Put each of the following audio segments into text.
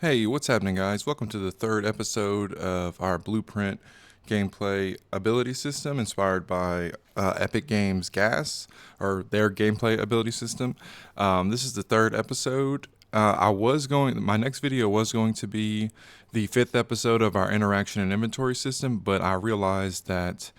Hey, what's happening, guys? Welcome to the third episode of our Blueprint gameplay ability system inspired by Epic Games Gas, or their gameplay ability system. This is the third episode. My next video was going to be the fifth episode of our interaction and inventory system, but I realized that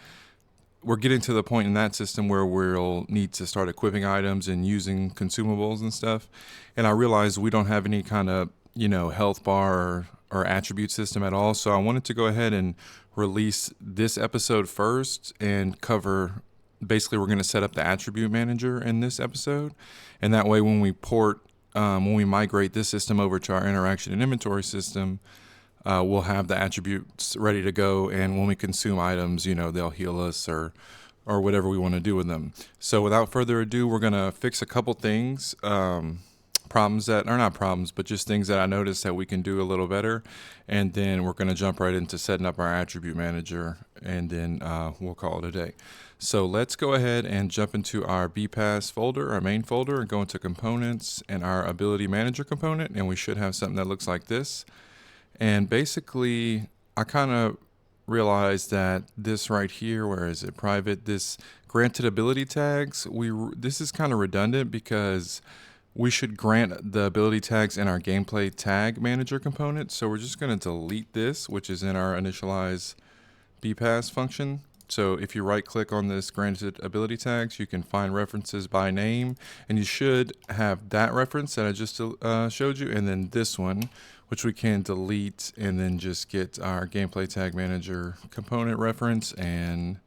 we're getting to the point in that system where we'll need to start equipping items and using consumables and stuff. And I realized we don't have any kind of, health bar or attribute system at all. So I wanted to go ahead and release this episode first and cover, basically we're going to set up the attribute manager in this episode. And that way when we migrate this system over to our interaction and inventory system, we'll have the attributes ready to go, and when we consume items, they'll heal us or whatever we want to do with them. So without further ado, we're gonna fix a couple things, problems that are not problems, but just things that I noticed that we can do a little better, and then we're gonna jump right into setting up our attribute manager, and then we'll call it a day. So let's go ahead and jump into our BPass folder, our main folder, and go into components and our ability manager component, and we should have something that looks like this. And basically, I kind of realized that this right here, where is it, private, this granted ability tags, this is kind of redundant because we should grant the ability tags in our gameplay tag manager component. So we're just going to delete this, which is in our initialize bpass function. So if you right click on this granted ability tags, you can find references by name, and you should have that reference that I just showed you, and then this one, which we can delete, and then just get our gameplay tag manager component reference and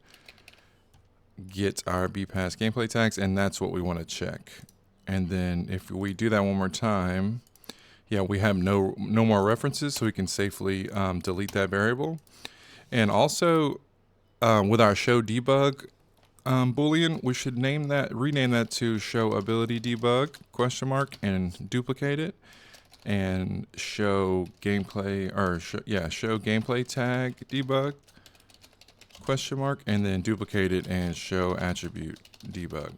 get our bpass gameplay tags, and that's what we want to check. And then if we do that one more time, yeah, we have no more references, so we can safely delete that variable. And also, with our show debug boolean, we should rename that to show ability debug ? And duplicate it, and show gameplay show gameplay tag debug ? And then duplicate it and show attribute debug.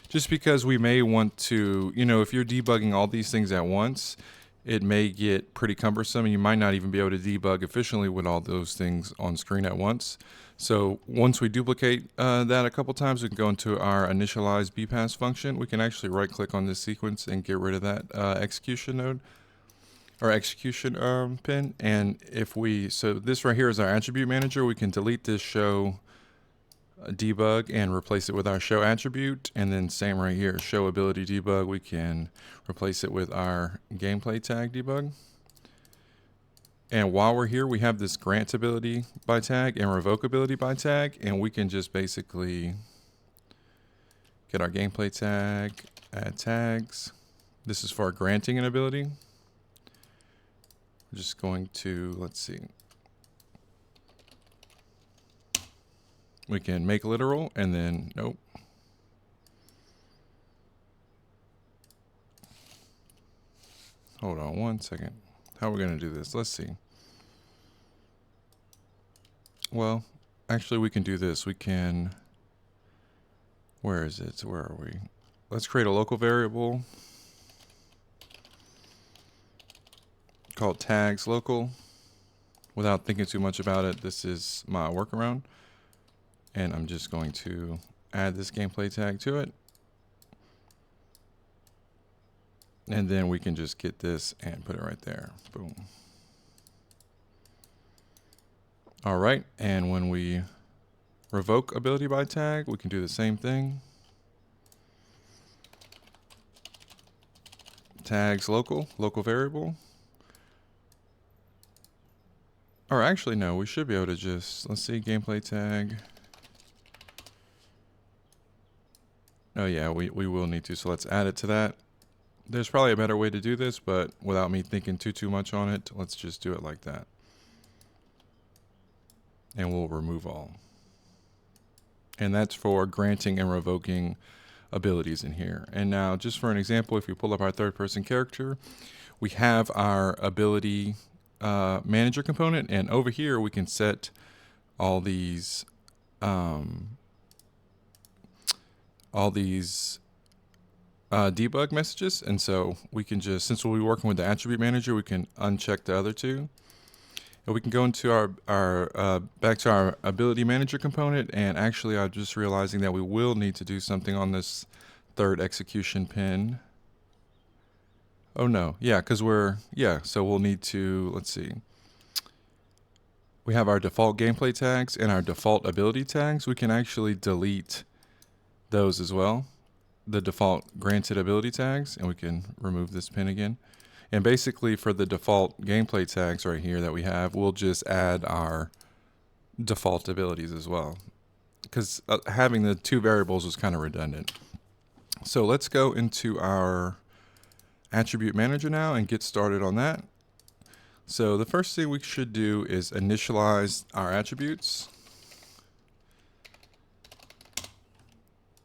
Just because we may want to, if you're debugging all these things at once, it may get pretty cumbersome, and you might not even be able to debug efficiently with all those things on screen at once. So once we duplicate that a couple times, we can go into our initialize bpass function. We can actually right click on this sequence and get rid of that execution node or execution pin. And so this right here is our attribute manager. We can delete this show debug and replace it with our show attribute, and then same right here, show ability debug, we can replace it with our gameplay tag debug. And while we're here, we have this grant ability by tag and revoke ability by tag, and we can just basically get our gameplay tag, add tags. This is for granting an ability. We're just going to, let's see, we can make literal, and then nope. Hold on one second. How are we going to do this? Let's see. Well, actually we can do this. We can, where is it? Where are we? Let's create a local variable called tags local. Without thinking too much about it, this is my workaround. And I'm just going to add this gameplay tag to it. And then we can just get this and put it right there. Boom. All right, and when we revoke ability by tag, we can do the same thing. Tags local variable. Or actually, no, we should be able to just, let's see, gameplay tag. Oh yeah, we will need to, so let's add it to that. There's probably a better way to do this, but without me thinking too much on it, let's just do it like that. And we'll remove all. And that's for granting and revoking abilities in here. And now, just for an example, if we pull up our third person character, we have our ability manager component, and over here we can set all these debug messages. And so we can just, since we'll be working with the attribute manager, we can uncheck the other two. And we can go into our back to our ability manager component. And actually, I'm just realizing that we will need to do something on this third execution pin. Oh no, yeah, because so we'll need to, let's see. We have our default gameplay tags and our default ability tags. We can actually delete those as well, the default granted ability tags, and we can remove this pin again. And basically for the default gameplay tags right here that we have, we'll just add our default abilities as well, because having the two variables is kind of redundant. So let's go into our attribute manager now and get started on that. So the first thing we should do is initialize our attributes.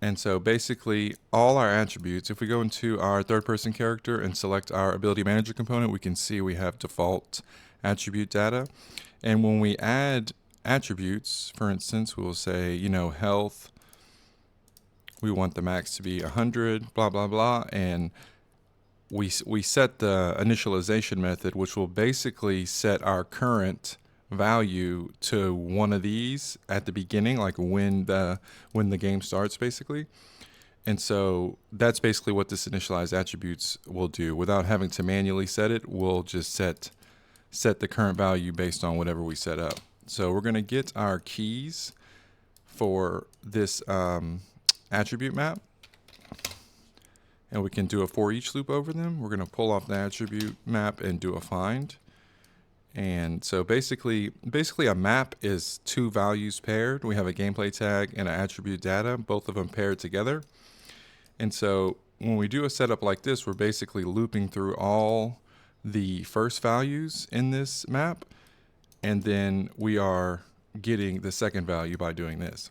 And so basically all our attributes, if we go into our third person character and select our ability manager component, we can see we have default attribute data. And when we add attributes, for instance, we'll say, health, we want the max to be 100, blah, blah, blah. And we set the initialization method, which will basically set our current value to one of these at the beginning, like when the game starts, basically. And so that's basically what this initialize attributes will do. Without having to manually set it, we'll just set the current value based on whatever we set up. So we're going to get our keys for this attribute map. And we can do a for each loop over them. We're going to pull off the attribute map and do a find. And so basically a map is two values paired. We have a gameplay tag and an attribute data, both of them paired together. And so when we do a setup like this, we're basically looping through all the first values in this map. And then we are getting the second value by doing this.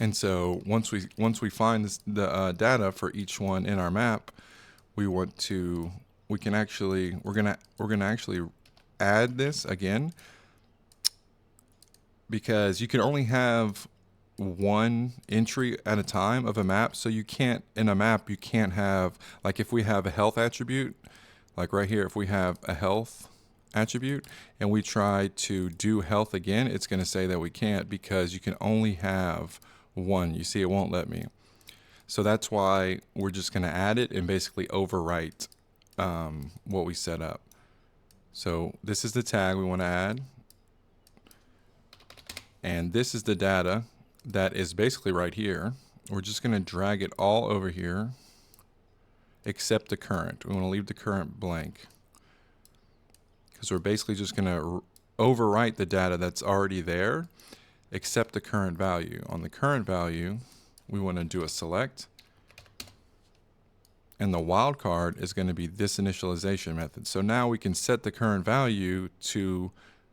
And so once we find the data for each one in our map, we're gonna actually add this again, because you can only have one entry at a time of a map. So you can't have, like, if we have a health attribute, like right here, if we have a health attribute and we try to do health again, it's going to say that we can't, because you can only have one. You see, it won't let me. So that's why we're just going to add it and basically overwrite what we set up. So this is the tag we want to add, and this is the data that is basically right here. We're just going to drag it all over here except the current. We want to leave the current blank, because we're basically just going to overwrite the data that's already there except the current value. On the current value, we want to do a select, and the wildcard is going to be this initialization method. So now we can set the current value to,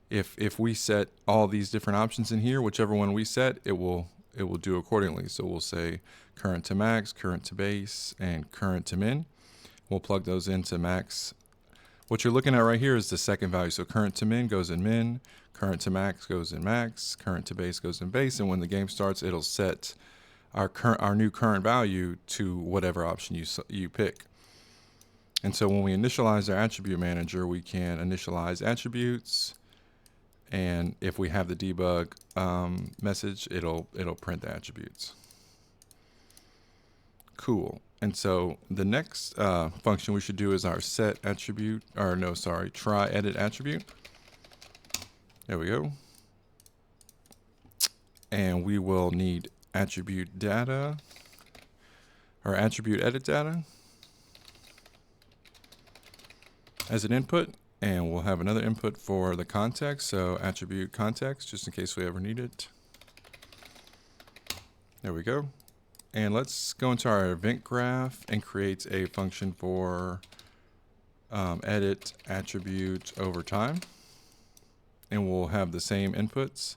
if we set all these different options in here, whichever one we set, it will do accordingly. So we'll say current to max, current to base, and current to min. We'll plug those into max. What you're looking at right here is the second value. So current to min goes in min, current to max goes in max, current to base goes in base, and when the game starts, it'll set our new current value to whatever option you pick. And so when we initialize our attribute manager, we can initialize attributes, and if we have the debug message, it'll print the attributes. Cool. And so the next function we should do is our set attribute, try edit attribute. There we go. And we will need attribute data, or attribute edit data as an input, and we'll have another input for the context, so attribute context, just in case we ever need it. There we go. And let's go into our event graph and create a function for edit attribute over time. And we'll have the same inputs.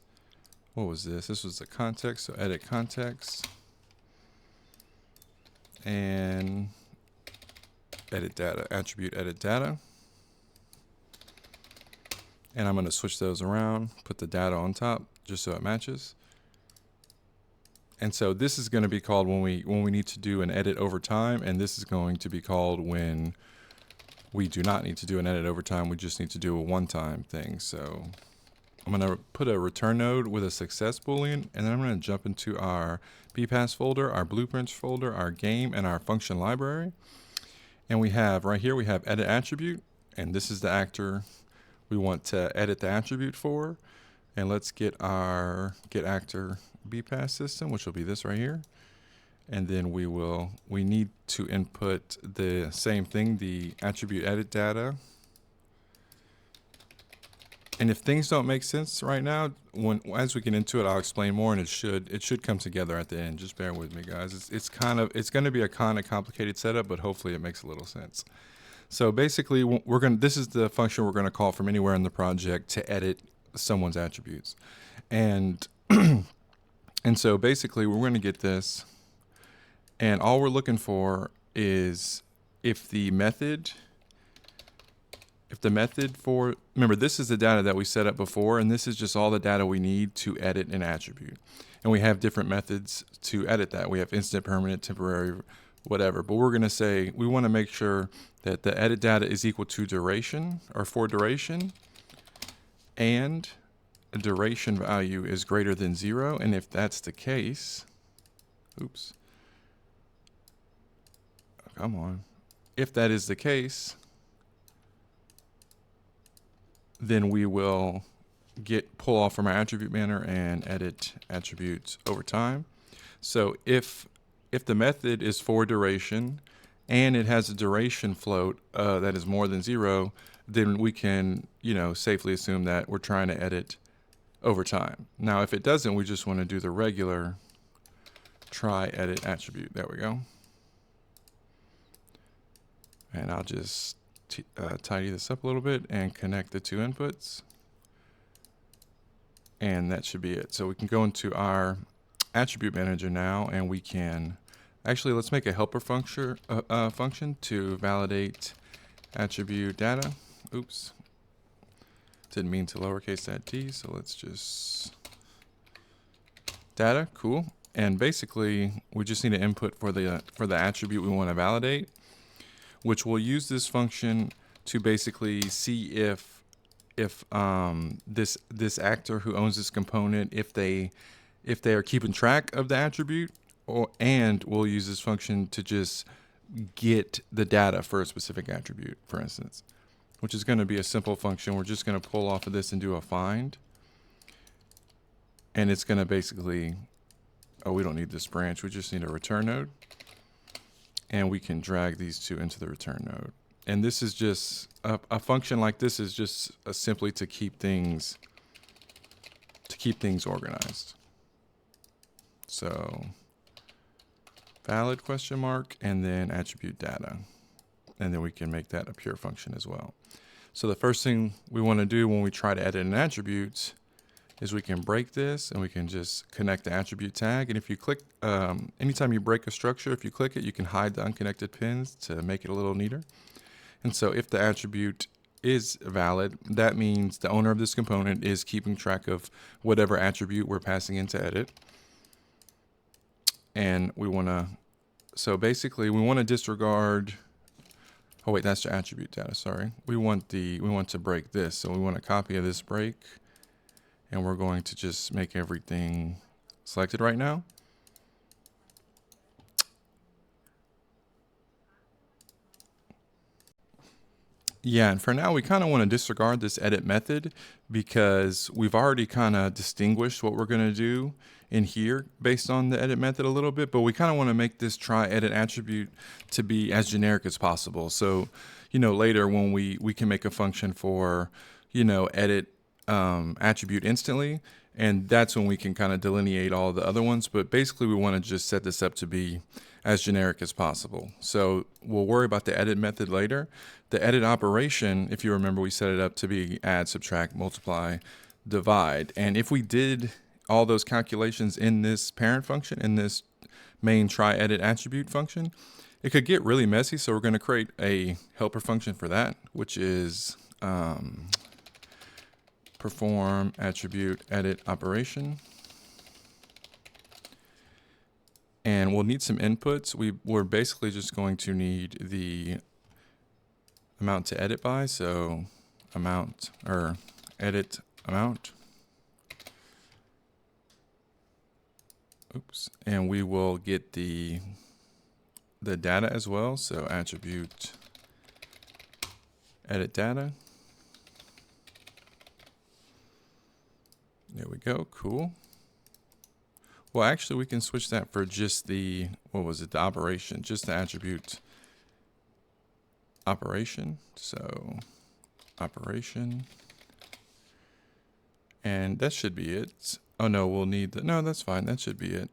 What was this? This was the context, so edit context. And edit data, attribute edit data. And I'm going to switch those around, put the data on top just so it matches. And so this is going to be called when we need to do an edit over time, and this is going to be called when we do not need to do an edit over time. We just need to do a one-time thing. So I'm going to put a return node with a success boolean, and then I'm going to jump into our bpass folder, our blueprints folder, our game, and our function library. And we have right here, we have edit attribute, and this is the actor we want to edit the attribute for. And let's get our get actor bpass system, which will be this right here. And then we need to input the same thing, the attribute edit data. And if things don't make sense right now, as we get into it, I'll explain more, and it should come together at the end. Just bear with me, guys. It's going to be a kind of complicated setup, but hopefully it makes a little sense. So basically, this is the function we're going to call from anywhere in the project to edit someone's attributes, and and so basically we're going to get this, and all we're looking for is if the method for, remember, this is the data that we set up before, and this is just all the data we need to edit an attribute. And we have different methods to edit that. We have instant, permanent, temporary, whatever. But we're going to say we want to make sure that the edit data is equal to duration, or for duration, and a duration value is greater than 0. And if that's the case, oops, come on. If that is the case, then we will pull off from our attribute banner and edit attributes over time. So if the method is for duration and it has a duration float that is more than 0, then we can, safely assume that we're trying to edit over time. Now, if it doesn't, we just want to do the regular try edit attribute. There we go. And I'll just tidy this up a little bit and connect the two inputs, and that should be it. So we can go into our attribute manager now, and we can actually, let's make a helper function to validate attribute data. Oops, didn't mean to lowercase that t, so let's just data. Cool. And basically we just need an input for the attribute we want to validate, which we'll use this function to basically see if this actor who owns this component, if they are keeping track of the attribute, and we'll use this function to just get the data for a specific attribute, for instance, which is going to be a simple function. We're just going to pull off of this and do a find, and it's going to basically, we don't need this branch, we just need a return node. And we can drag these two into the return node. And this is just a function like this is just simply to keep things organized. So valid question mark and then attribute data, and then we can make that a pure function as well. So the first thing we want to do when we try to edit an attribute is we can break this, and we can just connect the attribute tag. And if you click, anytime you break a structure, if you click it, you can hide the unconnected pins to make it a little neater. And so if the attribute is valid, that means the owner of this component is keeping track of whatever attribute we're passing into edit. And we want to, so basically we want to disregard, oh wait, that's the attribute data, sorry. We want to break this. So we want a copy of this break. And we're going to just make everything selected right now. Yeah, and for now, we kind of want to disregard this edit method because we've already kind of distinguished what we're going to do in here based on the edit method a little bit, but we kind of want to make this try edit attribute to be as generic as possible. So, later when we can make a function for, edit attribute instantly, and that's when we can kind of delineate all the other ones. But basically we want to just set this up to be as generic as possible. So we'll worry about the edit method later. The edit operation, if you remember, we set it up to be add, subtract, multiply, divide. And if we did all those calculations in this parent function, in this main try edit attribute function, it could get really messy. So we're going to create a helper function for that, which is perform attribute edit operation. And we'll need some inputs. We're basically just going to need the amount to edit by. So amount, or edit amount. Oops. And we will get the data as well. So attribute edit data. There we go. Cool. Well, actually, we can switch that for just the, what was it, the operation, just the attribute operation. So operation. And that should be it. Oh, no, we'll need the, no, that's fine. That should be it.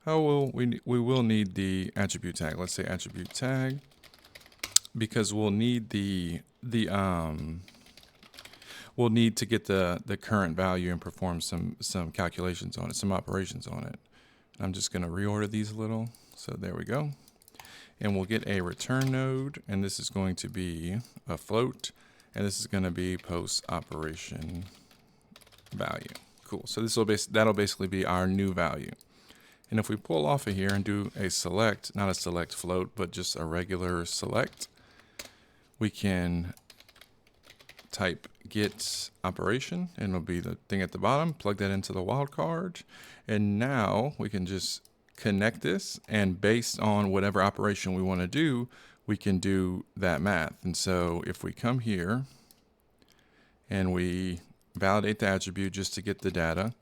Oh, well, we will need the attribute tag. Let's say attribute tag, because we'll need we'll need to get the current value and perform some calculations on it, some operations on it. I'm just going to reorder these a little. So there we go. And we'll get a return node, and this is going to be a float, and this is going to be post operation value. Cool. So this will that'll basically be our new value. And if we pull off of here and do a select, not a select float, but just a regular select, we can type get operation, and it'll be the thing at the bottom, plug that into the wildcard. And now we can just connect this, and based on whatever operation we want to do, we can do that math. And so if we come here and we validate the attribute just to get the data,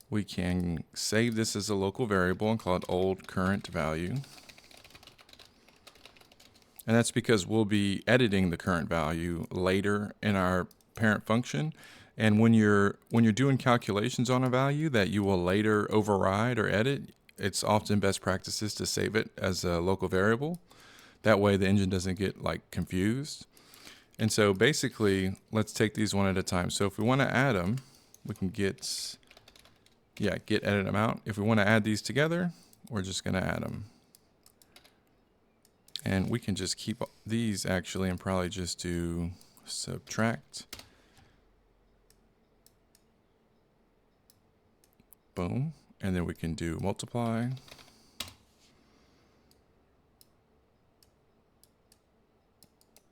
we can save this as a local variable and call it old current value. And that's because we'll be editing the current value later in our parent function. And when you're doing calculations on a value that you will later override or edit, it's often best practices to save it as a local variable. That way the engine doesn't get like confused. And so basically, let's take these one at a time. So if we want to add them, we can get edit amount. If we want to add these together, we're just going to add them. And we can just keep these actually and probably just do subtract. Boom. And then we can do multiply.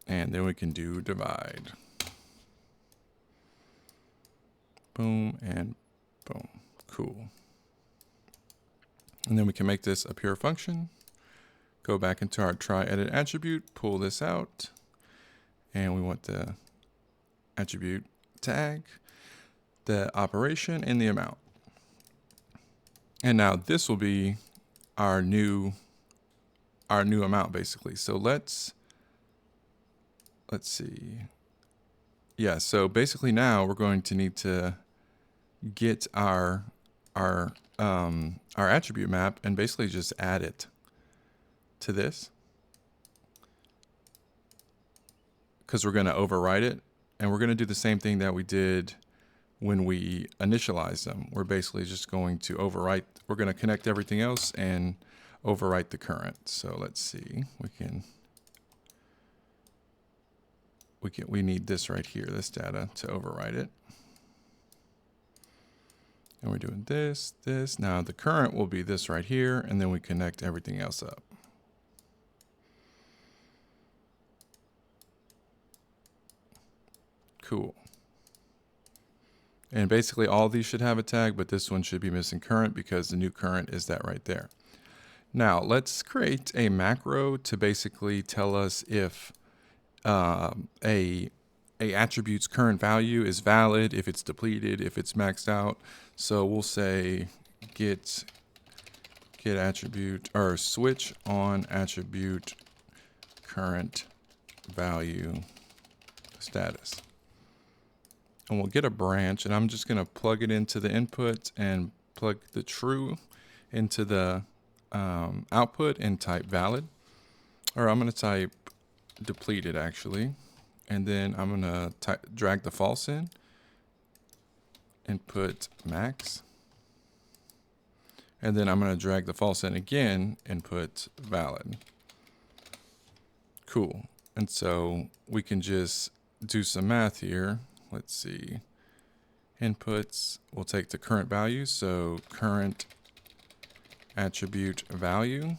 And then we can do divide. Boom and boom. Cool. And then we can make this a pure function. Go back into our try edit attribute, pull this out, and we want the attribute tag, the operation, and the amount. And now this will be our new amount basically. So let's see. Yeah, so basically now we're going to need to get our attribute map and basically just add it to this, because we're going to overwrite it, and we're going to do the same thing that we did when we initialize them. We're basically just going to overwrite, we're going to connect everything else and overwrite the current. So let's see, we need this right here, this data, to overwrite it. And we're doing this. Now the current will be this right here, and then we connect everything else up. Cool. And basically all these should have a tag, but this one should be missing current because the new current is that right there. Now let's create a macro to basically tell us if a attribute's current value is valid, if it's depleted, if it's maxed out. So we'll say get attribute, or switch on attribute current value status. And we'll get a branch, and I'm just going to plug it into the input and plug the true into the output and type valid. Or I'm going to type depleted actually. And then I'm going to drag the false in and put max. And then I'm going to drag the false in again and put valid. Cool. And so we can just do some math here. Let's see. Inputs, we'll take the current value. So current attribute value,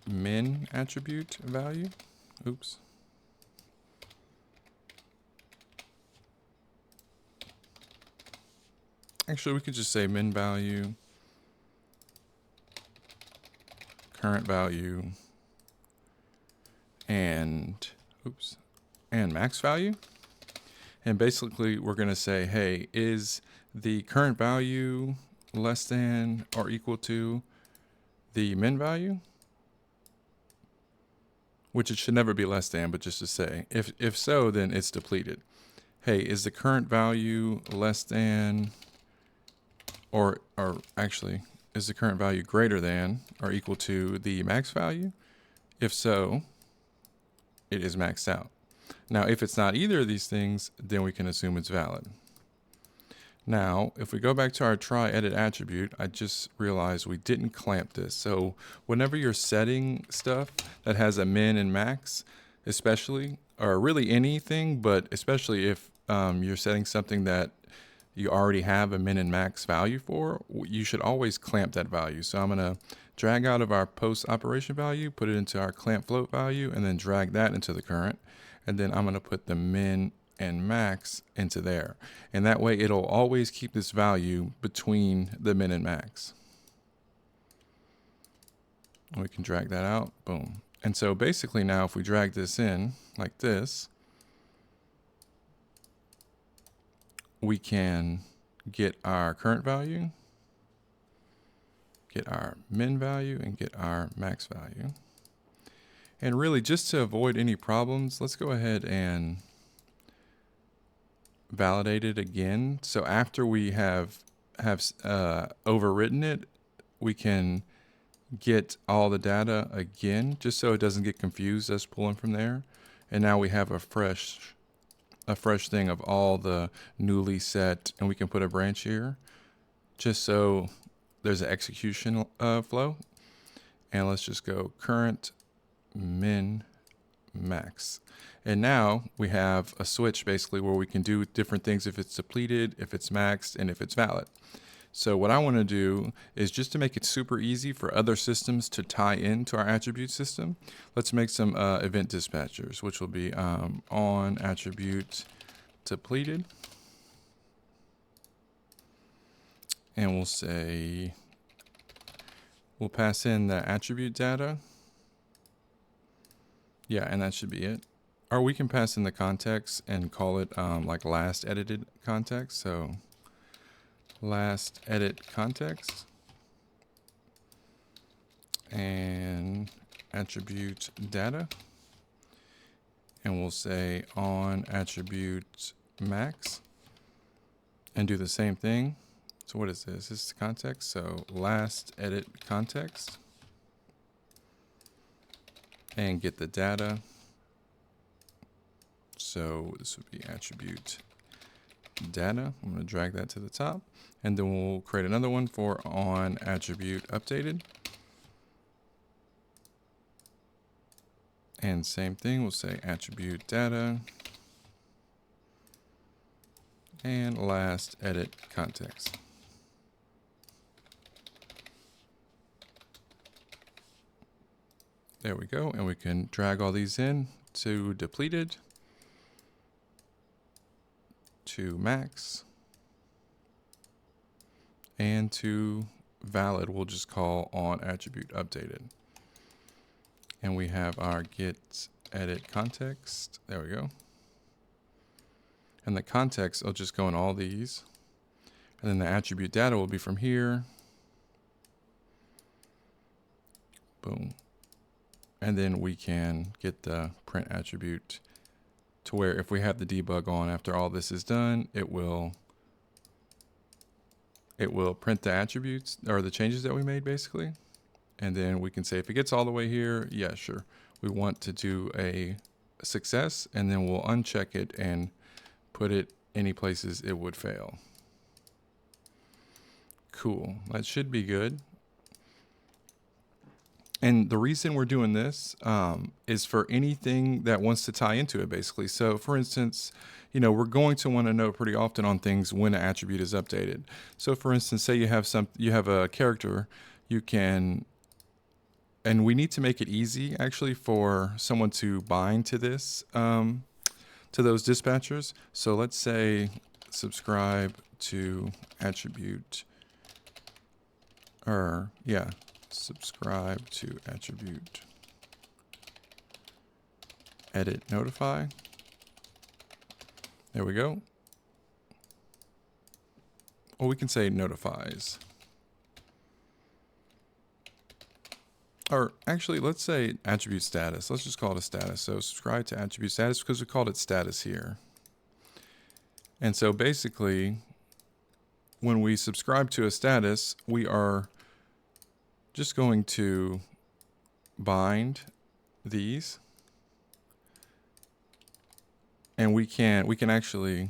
min attribute value. Oops. Actually, we could just say min value, current value, and max value. And basically, we're going to say, hey, is the current value less than or equal to the min value? Which it should never be less than, but just to say, if so, then it's depleted. Hey, is the current value less than, or actually, is the current value greater than or equal to the max value? If so, it is maxed out. Now, if it's not either of these things, then we can assume it's valid. Now, if we go back to our try edit attribute, I just realized we didn't clamp this. So whenever you're setting stuff that has a min and max, especially, or really anything, but especially if you're setting something that you already have a min and max value for, you should always clamp that value. So I'm going to drag out of our post operation value, put it into our clamp float value, and then drag that into the current. And then I'm going to put the min and max into there. And that way it'll always keep this value between the min and max. And we can drag that out, boom. And so basically now if we drag this in like this, we can get our current value, get our min value, and get our max value. And really, just to avoid any problems, let's go ahead and validate it again. So after we have overwritten it, we can get all the data again, just so it doesn't get confused us pulling from there. And now we have a fresh thing of all the newly set, and we can put a branch here, just so there's an execution flow. And let's just go current min max. And now we have a switch basically where we can do different things if it's depleted, if it's maxed, and if it's valid. So what I want to do is just to make it super easy for other systems to tie into our attribute system, let's make some event dispatchers, which will be on attribute depleted. And we'll say, we'll pass in the attribute data. Yeah, and that should be it. Or we can pass in the context and call it like last edited context. So last edit context and attribute data. And we'll say on attribute max and do the same thing. So what is this? This is the context. So last edit context. And get the data. So this would be attribute data. I'm going to drag that to the top. And then we'll create another one for on attribute updated. And same thing, we'll say attribute data. And last edit context. There we go, and we can drag all these in to depleted, to max, and to valid, we'll just call on attribute updated. And we have our get edit context, there we go. And the context will just go in all these. And then the attribute data will be from here. Boom. And then we can get the print attribute to where if we have the debug on after all this is done, it will print the attributes or the changes that we made basically. And then we can say if it gets all the way here, yeah, sure. We want to do a success, and then we'll uncheck it and put it any places it would fail. Cool, that should be good. And the reason we're doing this is for anything that wants to tie into it, basically. So, for instance, we're going to want to know pretty often on things when an attribute is updated. So, for instance, say you have a character, you can, and we need to make it easy actually for someone to bind to this, to those dispatchers. So let's say subscribe to attribute, subscribe to attribute, edit, notify. There we go. Or we can say notifies. Or actually, let's say attribute status. Let's just call it a status. So subscribe to attribute status because we called it status here. And so basically, when we subscribe to a status, we are just going to bind these. And we can actually,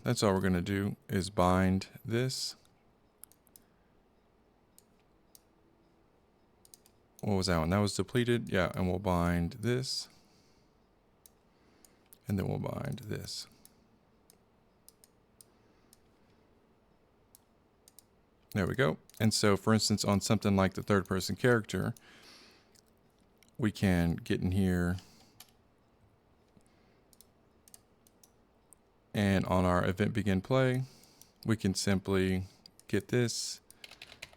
that's all we're going to do is bind this. What was that one? That was depleted. Yeah, and we'll bind this. And then we'll bind this. There we go. And so, for instance, on something like the third person character, we can get in here and on our event begin play, we can simply get this,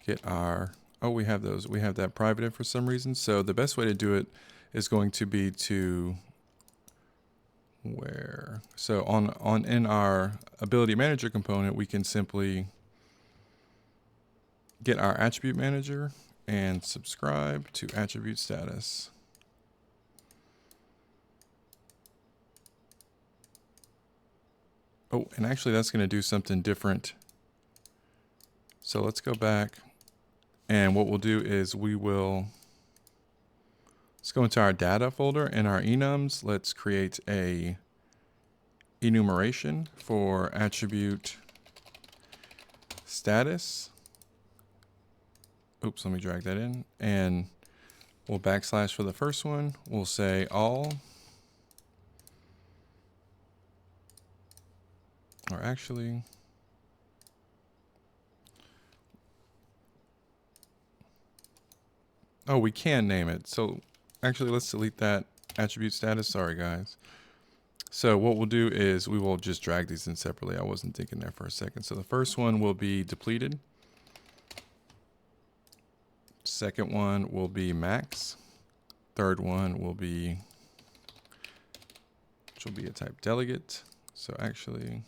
get our, we have that private in for some reason. So the best way to do it is going to be to so in our ability manager component, we can simply get our attribute manager and subscribe to attribute status. Oh, and actually that's going to do something different. So let's go back, and what we'll do is let's go into our data folder and our enums. Let's create a enumeration for attribute status. Oops, let me drag that in, and we'll backslash for the first one. We'll say all, or actually, we can name it. So actually, let's delete that attribute status. Sorry, guys. So what we'll do is we will just drag these in separately. I wasn't thinking there for a second. So the first one will be depleted. Second one will be max. Third one will be, which will be a type delegate. So actually,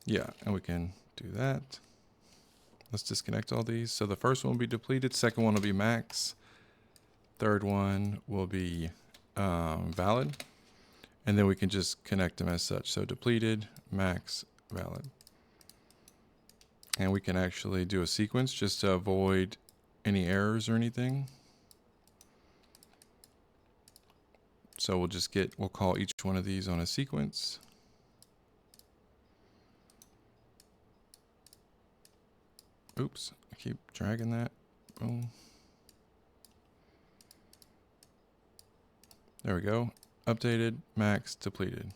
and we can do that. Let's disconnect all these. So the first one will be depleted. Second one will be max. Third one will be valid. And then we can just connect them as such. So depleted, max, valid. And we can actually do a sequence just to avoid any errors or anything. So we'll call each one of these on a sequence. Oops, I keep dragging that. Boom. There we go. Updated, max, depleted.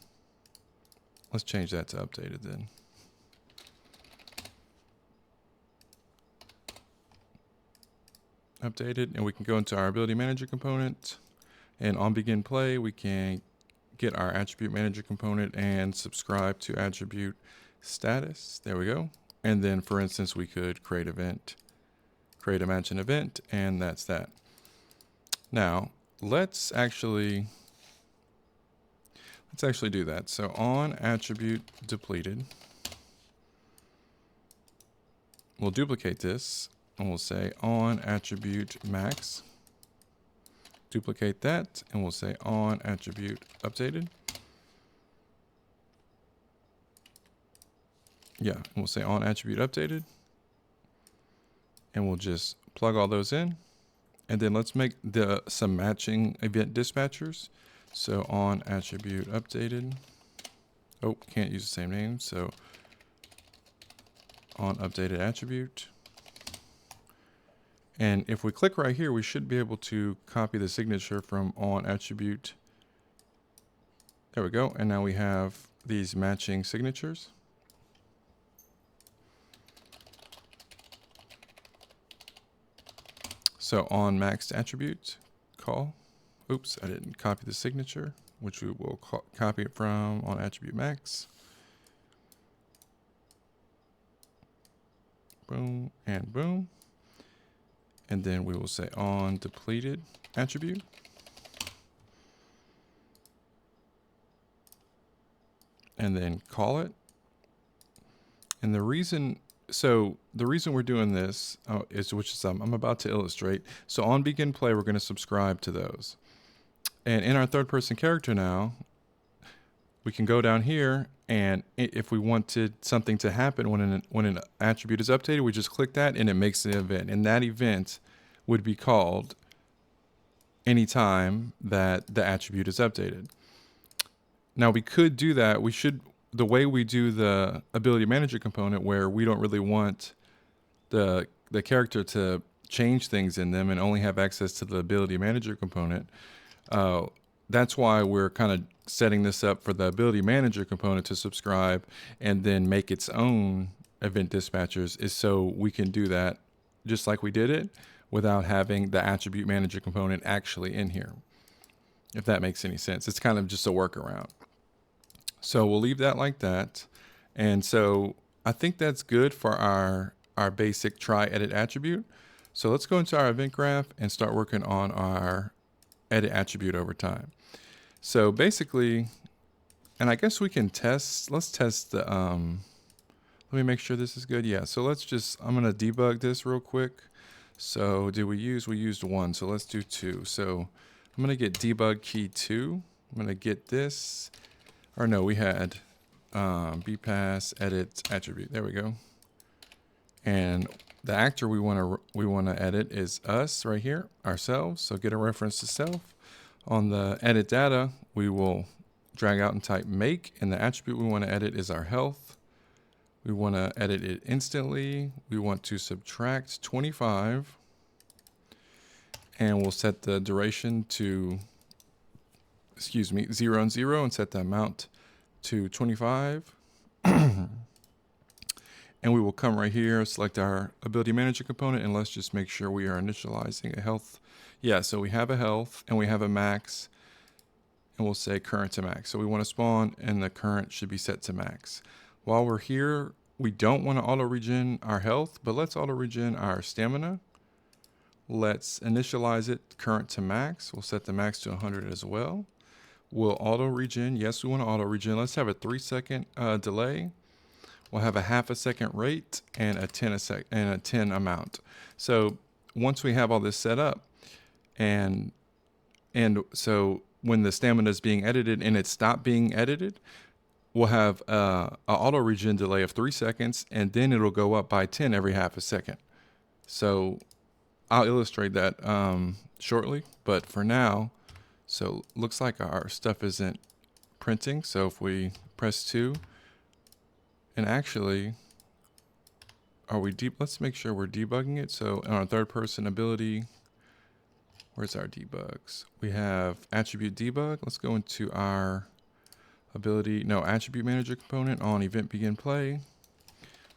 Let's change that to updated then. Updated, and we can go into our ability manager component, and on begin play we can get our attribute manager component and subscribe to attribute status. There we go. And then, for instance, we could create a match an event, and that's that. Now let's actually do that. So on attribute depleted, we'll duplicate this. And we'll say on attribute max, duplicate that, and we'll say on attribute updated. And we'll say on attribute updated, and we'll just plug all those in, and then let's make some matching event dispatchers. So on attribute updated, can't use the same name, so on updated attribute. And if we click right here, we should be able to copy the signature from on attribute. There we go. And now we have these matching signatures. So on maxed attribute call. Oops, I didn't copy the signature, which we will copy it from on attribute max. Boom and boom. And then we will say on depleted attribute. And then call it. And the reason we're doing this is I'm about to illustrate. So on begin play, we're going to subscribe to those. And in our third person character now, we can go down here, and if we wanted something to happen when an attribute is updated, we just click that and it makes an event. And that event would be called anytime that the attribute is updated. Now we could do that. The way we do the ability manager component, where we don't really want the character to change things in them and only have access to the ability manager component. That's why we're kind of setting this up for the ability manager component to subscribe and then make its own event dispatchers, is so we can do that just like we did it without having the attribute manager component actually in here. If that makes any sense. It's kind of just a workaround. So we'll leave that like that. And so I think that's good for our basic try edit attribute. So let's go into our event graph and start working on our edit attribute over time. So basically, and I guess we can let's test the, let me make sure this is good. Yeah, so I'm gonna debug this real quick. So we used 1, so let's do 2. So I'm gonna get debug key 2. I'm gonna get this, or no, we had bpass edit attribute. There we go. And the actor we want to edit is us right here, ourselves. So get a reference to self. On the edit data, we will drag out and type make, and the attribute we want to edit is our health. We want to edit it instantly. We want to subtract 25, and we'll set the duration to 0 and 0, and set the amount to 25. And we will come right here, select our ability manager component, and let's just make sure we are initializing a health. Yeah, so we have a health and we have a max, and we'll say current to max. So we want to spawn and the current should be set to max. While we're here, we don't want to auto-regen our health, but let's auto-regen our stamina. Let's initialize it current to max. We'll set the max to 100 as well. We'll auto-regen. Yes, we want to auto-regen. Let's have a 3-second delay. We'll have a half a second rate and a 10 amount. So once we have all this set up, and so when the stamina is being edited and it stopped being edited, we'll have a auto regen delay of 3 seconds, and then it'll go up by 10 every half a second. So I'll illustrate that shortly, but for now, so looks like our stuff isn't printing. So if we press 2, and actually, let's make sure we're debugging it. So in our third person ability, where's our debugs? We have attribute debug. Let's go into our attribute manager component on event begin play.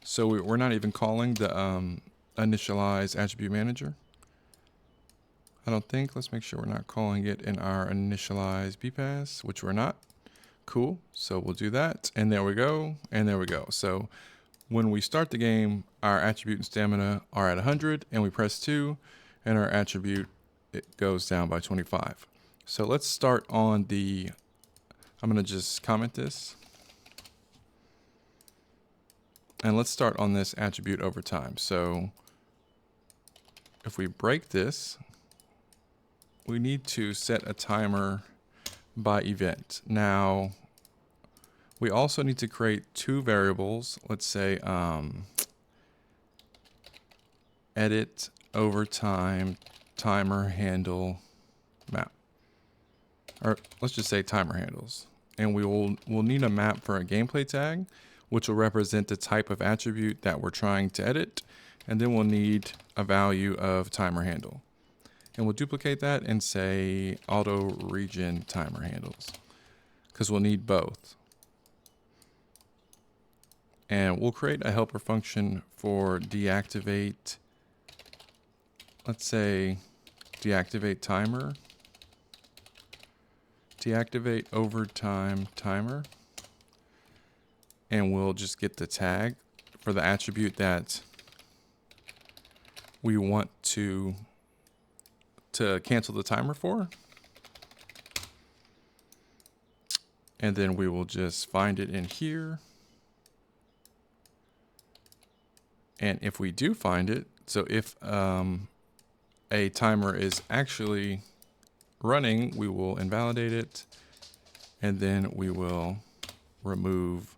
So we're not even calling the initialize attribute manager. I don't think. Let's make sure we're not calling it in our initialize bpass, which we're not. Cool. So we'll do that. And there we go. And there we go. So when we start the game, our attribute and stamina are at 100, and we press 2, and our attribute, it goes down by 25. So let's start on I'm going to just comment this. And let's start on this attribute over time. So if we break this, we need to set a timer by event. Now, we also need to create 2 variables. Let's say edit over time timer handle map, or let's just say timer handles. And we'll need a map for a gameplay tag. which will represent the type of attribute that we're trying to edit. And then we'll need a value of timer handle. And we'll duplicate that and say auto-regen timer handles, because we'll need both. And we'll create a helper function for deactivate, let's say deactivate timer, deactivate overtime timer, and we'll just get the tag for the attribute that we want to cancel the timer for. And then we will just find it in here. And if we do find it, so if a timer is actually running, we will invalidate it, and then we will remove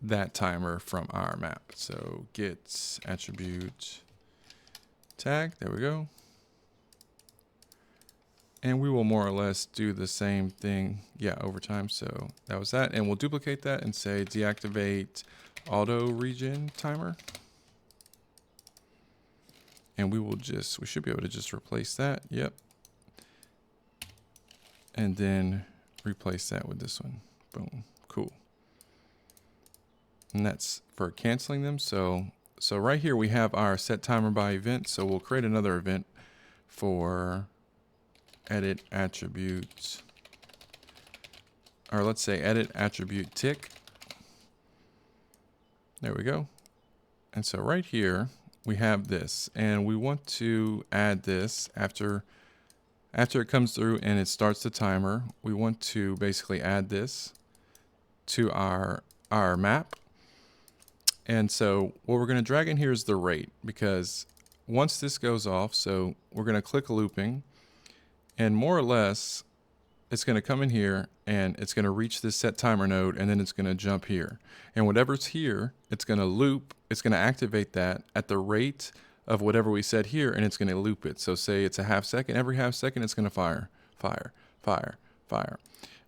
that timer from our map. So get attribute tag, there we go. And we will more or less do the same thing, yeah, overtime. So that was that, and we'll duplicate that and say deactivate auto-regen timer. And we should be able to just replace that, yep. And then replace that with this one, boom, cool. And that's for canceling them. So right here we have our set timer by event. So we'll create another event for edit attributes, or let's say edit attribute tick. There we go. And so right here we have this, and we want to add this after it comes through and it starts the timer. We want to basically add this to our map. And so what we're going to drag in here is the rate, because once this goes off, so we're going to click looping, and more or less it's going to come in here and it's going to reach this set timer node, and then it's going to jump here, and whatever's here, it's going to loop, it's going to activate that at the rate of whatever we set here, and it's going to loop it. So say it's a half second, every half second it's going to fire, fire, fire, fire.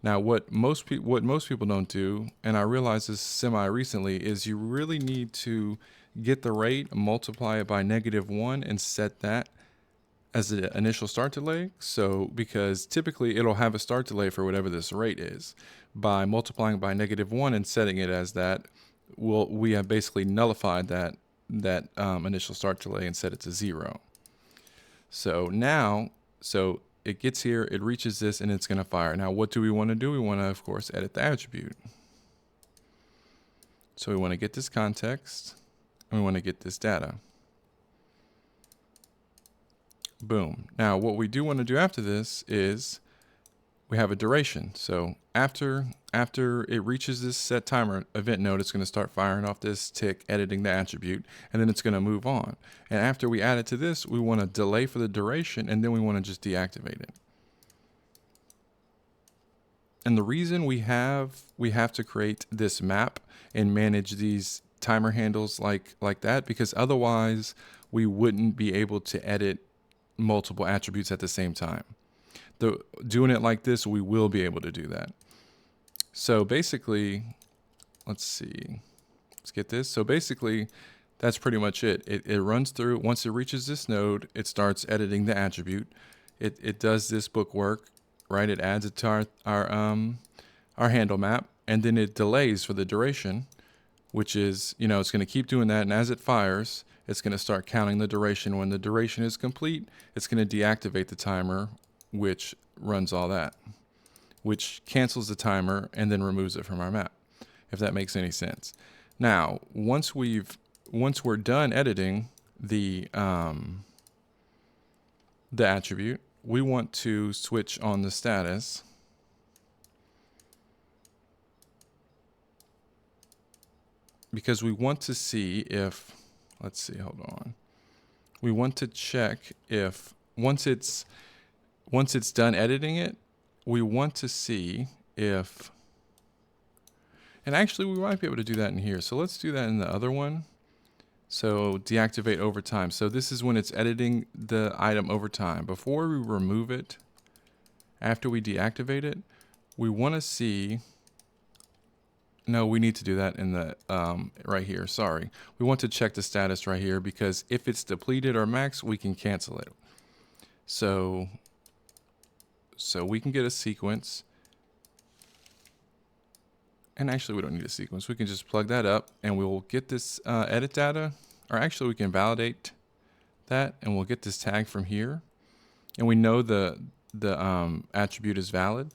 Now what most people don't do, and I realized this semi-recently, is you really need to get the rate, multiply it by -1, and set that as the initial start delay. So because typically it'll have a start delay for whatever this rate is. By multiplying by -1 and setting it as that, we have basically nullified that initial start delay and set it to 0. So now, so it gets here, it reaches this, and it's going to fire. Now what do we want to do? We want to, of course, edit the attribute. So we want to get this context, and we want to get this data. Boom. Now what we do want to do after this is we have a duration. So after it reaches this set timer event node, it's going to start firing off this tick, editing the attribute, and then it's going to move on. And after we add it to this, we want to delay for the duration, and then we want to just deactivate it. And the reason we have to create this map and manage these timer handles like that, because otherwise we wouldn't be able to edit multiple attributes at the same time. Doing it like this, we will be able to do that. So basically, let's see, let's get this. So basically, that's pretty much it. It runs through, once it reaches this node, it starts editing the attribute. It does this bookwork, right? It adds it to our handle map, and then it delays for the duration, which is, it's going to keep doing that. And as it fires, it's going to start counting the duration. When the duration is complete, it's going to deactivate the timer, which runs all that, which cancels the timer and then removes it from our map, if that makes any sense. Now, once we're done editing the attribute, we want to switch on the status. Because we want to see if, let's see, hold on. We want to check if once it's done editing it, we want to see if, and actually we might be able to do that in here. So let's do that in the other one. So deactivate over time. So this is when it's editing the item over time. Before we remove it, after we deactivate it, we want to see No, we need to do that in the right here. Sorry. We want to check the status right here because if it's depleted or max, we can cancel it. So we can get a sequence. And actually, we don't need a sequence. We can just plug that up and we will get this edit data. Or actually, we can validate that and we'll get this tag from here. And we know the attribute is valid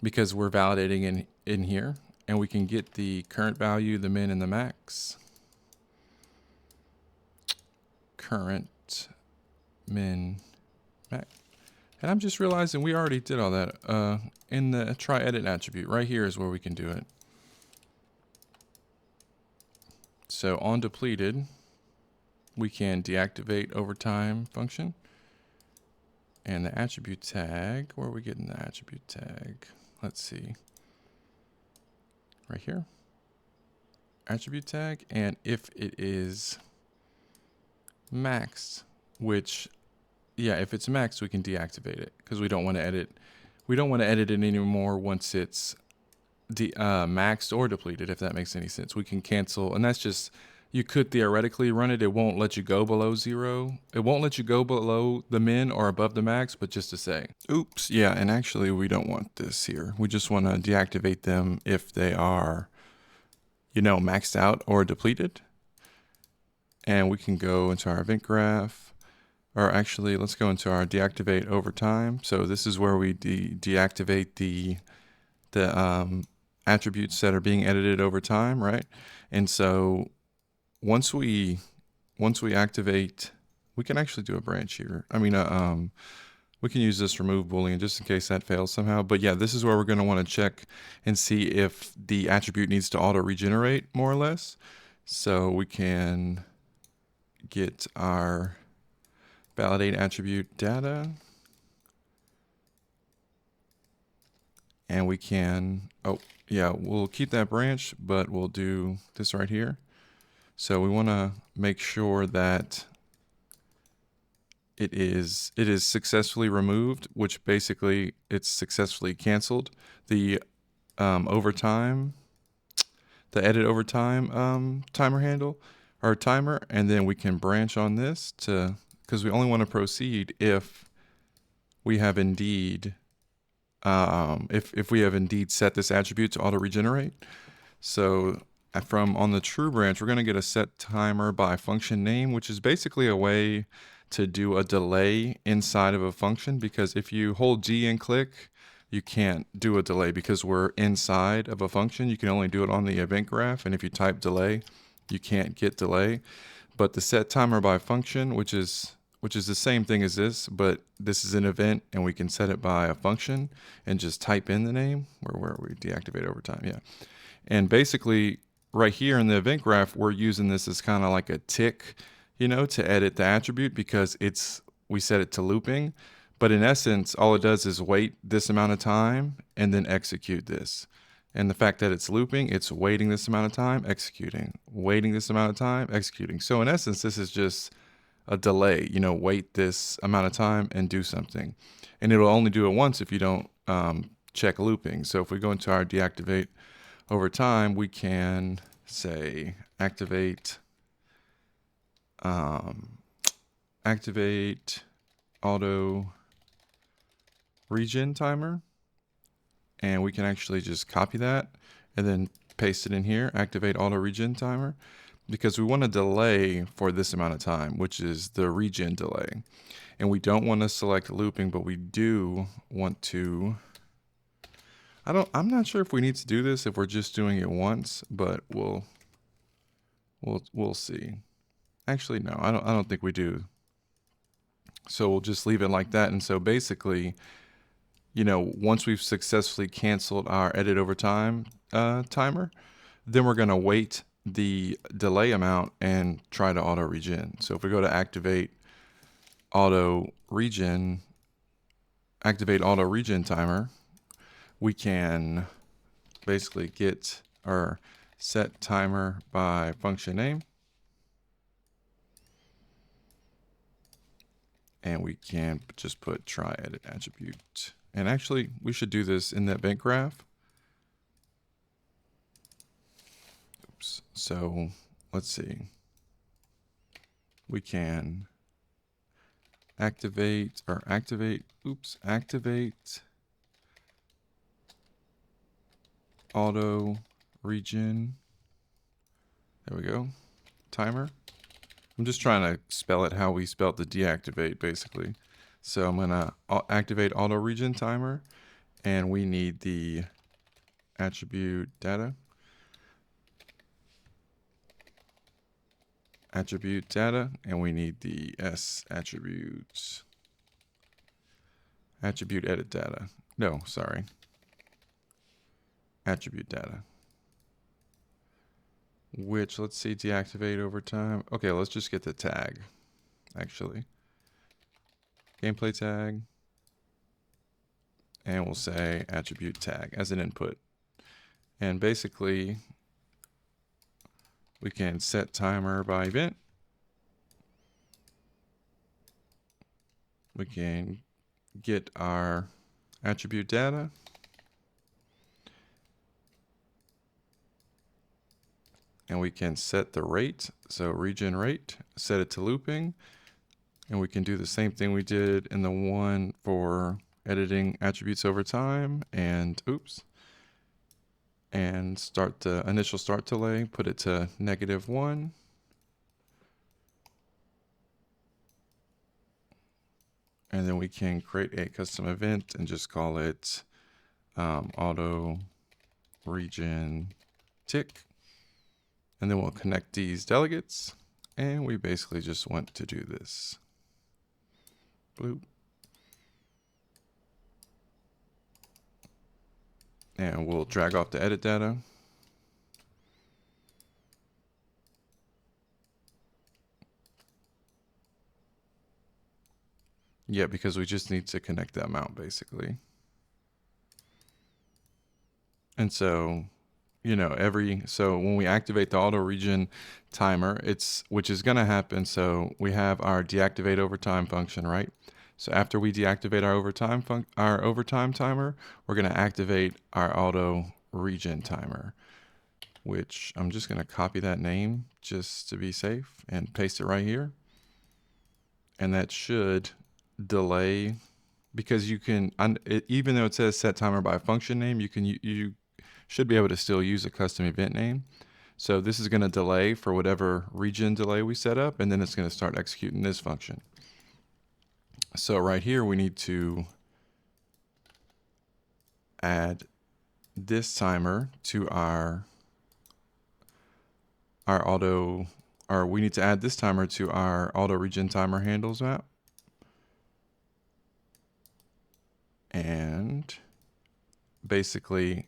because we're validating in here. And we can get the current value, the min, and the max. Current, min, max. And I'm just realizing we already did all that. In the try edit attribute, right here is where we can do it. So on depleted, we can deactivate overtime function. And the attribute tag, where are we getting the attribute tag? Let's see. Right here. Attribute tag. And if it is maxed, which, yeah, if it's maxed, we can deactivate it because we don't want to edit. We don't want to edit it anymore once it's maxed or depleted, if that makes any sense. We can cancel, and that's just, you could theoretically run it. It won't let you go below 0. It won't let you go below the min or above the max, but just to say. Oops, yeah, and actually we don't want this here. We just want to deactivate them if they are, maxed out or depleted. And we can go into our event graph, or actually let's go into our deactivate over time. So this is where we deactivate the attributes that are being edited over time, right? And so once we activate, we can actually do a branch here. I mean, we can use this remove boolean just in case that fails somehow. But yeah, this is where we're going to want to check and see if the attribute needs to auto regenerate more or less. So we can get our validate attribute data. And we can, we'll keep that branch, but we'll do this right here. So we want to make sure that it is successfully removed, which basically it's successfully canceled. The overtime, the edit overtime timer handle or timer, and then we can branch on this because we only want to proceed if we have indeed if we have indeed set this attribute to auto regenerate. So from on the true branch, we're going to get a set timer by function name, which is basically a way to do a delay inside of a function, because if you hold G and click, you can't do a delay because we're inside of a function. You can only do it on the event graph. And if you type delay, you can't get delay. But the set timer by function, which is the same thing as this, but this is an event and we can set it by a function and just type in the name where we deactivate over time. Yeah. And basically right here in the event graph, we're using this as kind of like a tick, to edit the attribute because we set it to looping. But in essence, all it does is wait this amount of time and then execute this. And the fact that it's looping, it's waiting this amount of time, executing, waiting this amount of time, executing. So in essence, this is just a delay, wait this amount of time and do something. And it'll only do it once if you don't check looping. So if we go into our deactivate over time, we can say activate auto regen timer. And we can actually just copy that and then paste it in here, activate auto regen timer, because we want to delay for this amount of time, which is the regen delay. And we don't want to select looping, but we do want to, I'm not sure if we need to do this if we're just doing it once, but we'll see. Actually, no, I don't think we do. So we'll just leave it like that. And so basically, once we've successfully canceled our edit over time timer, then we're going to wait the delay amount and try to auto regen. So if we go to activate auto regen timer, we can basically get our set timer by function name. And we can just put try edit attribute. And actually, we should do this in the event graph. oops. So let's see. We can activate auto regen. There we go. Timer. I'm just trying to spell it how we spelt the deactivate, basically. So I'm going to activate auto regen timer, and we need the attribute data. Attribute data, and we need the S attributes. Attribute edit data. No, sorry. Attribute data. Which, let's see, deactivate over time. Okay, let's just get the tag, actually. Gameplay tag. And we'll say attribute tag as an input. And basically, we can set timer by event. We can get our attribute data. And we can set the rate, so regen rate, set it to looping. And we can do the same thing we did in the one for editing attributes over time, and oops. And start the initial start delay, put it to -1. And then we can create a custom event and just call it auto regen tick. And then we'll connect these delegates. And we basically just want to do this. Bloop. And we'll drag off the edit data. Yeah, because we just need to connect that amount basically. And so, you know, so when we activate the auto regen timer, which is going to happen. So we have our deactivate overtime function, right? So after we deactivate our overtime timer, we're going to activate our auto regen timer, which I'm just going to copy that name just to be safe and paste it right here. And that should delay, because you can, even though it says set timer by function name, you should be able to still use a custom event name. So this is going to delay for whatever regen delay we set up, and then it's going to start executing this function. So right here, we need to add this timer to we need to add this timer to our auto regen timer handles map. And basically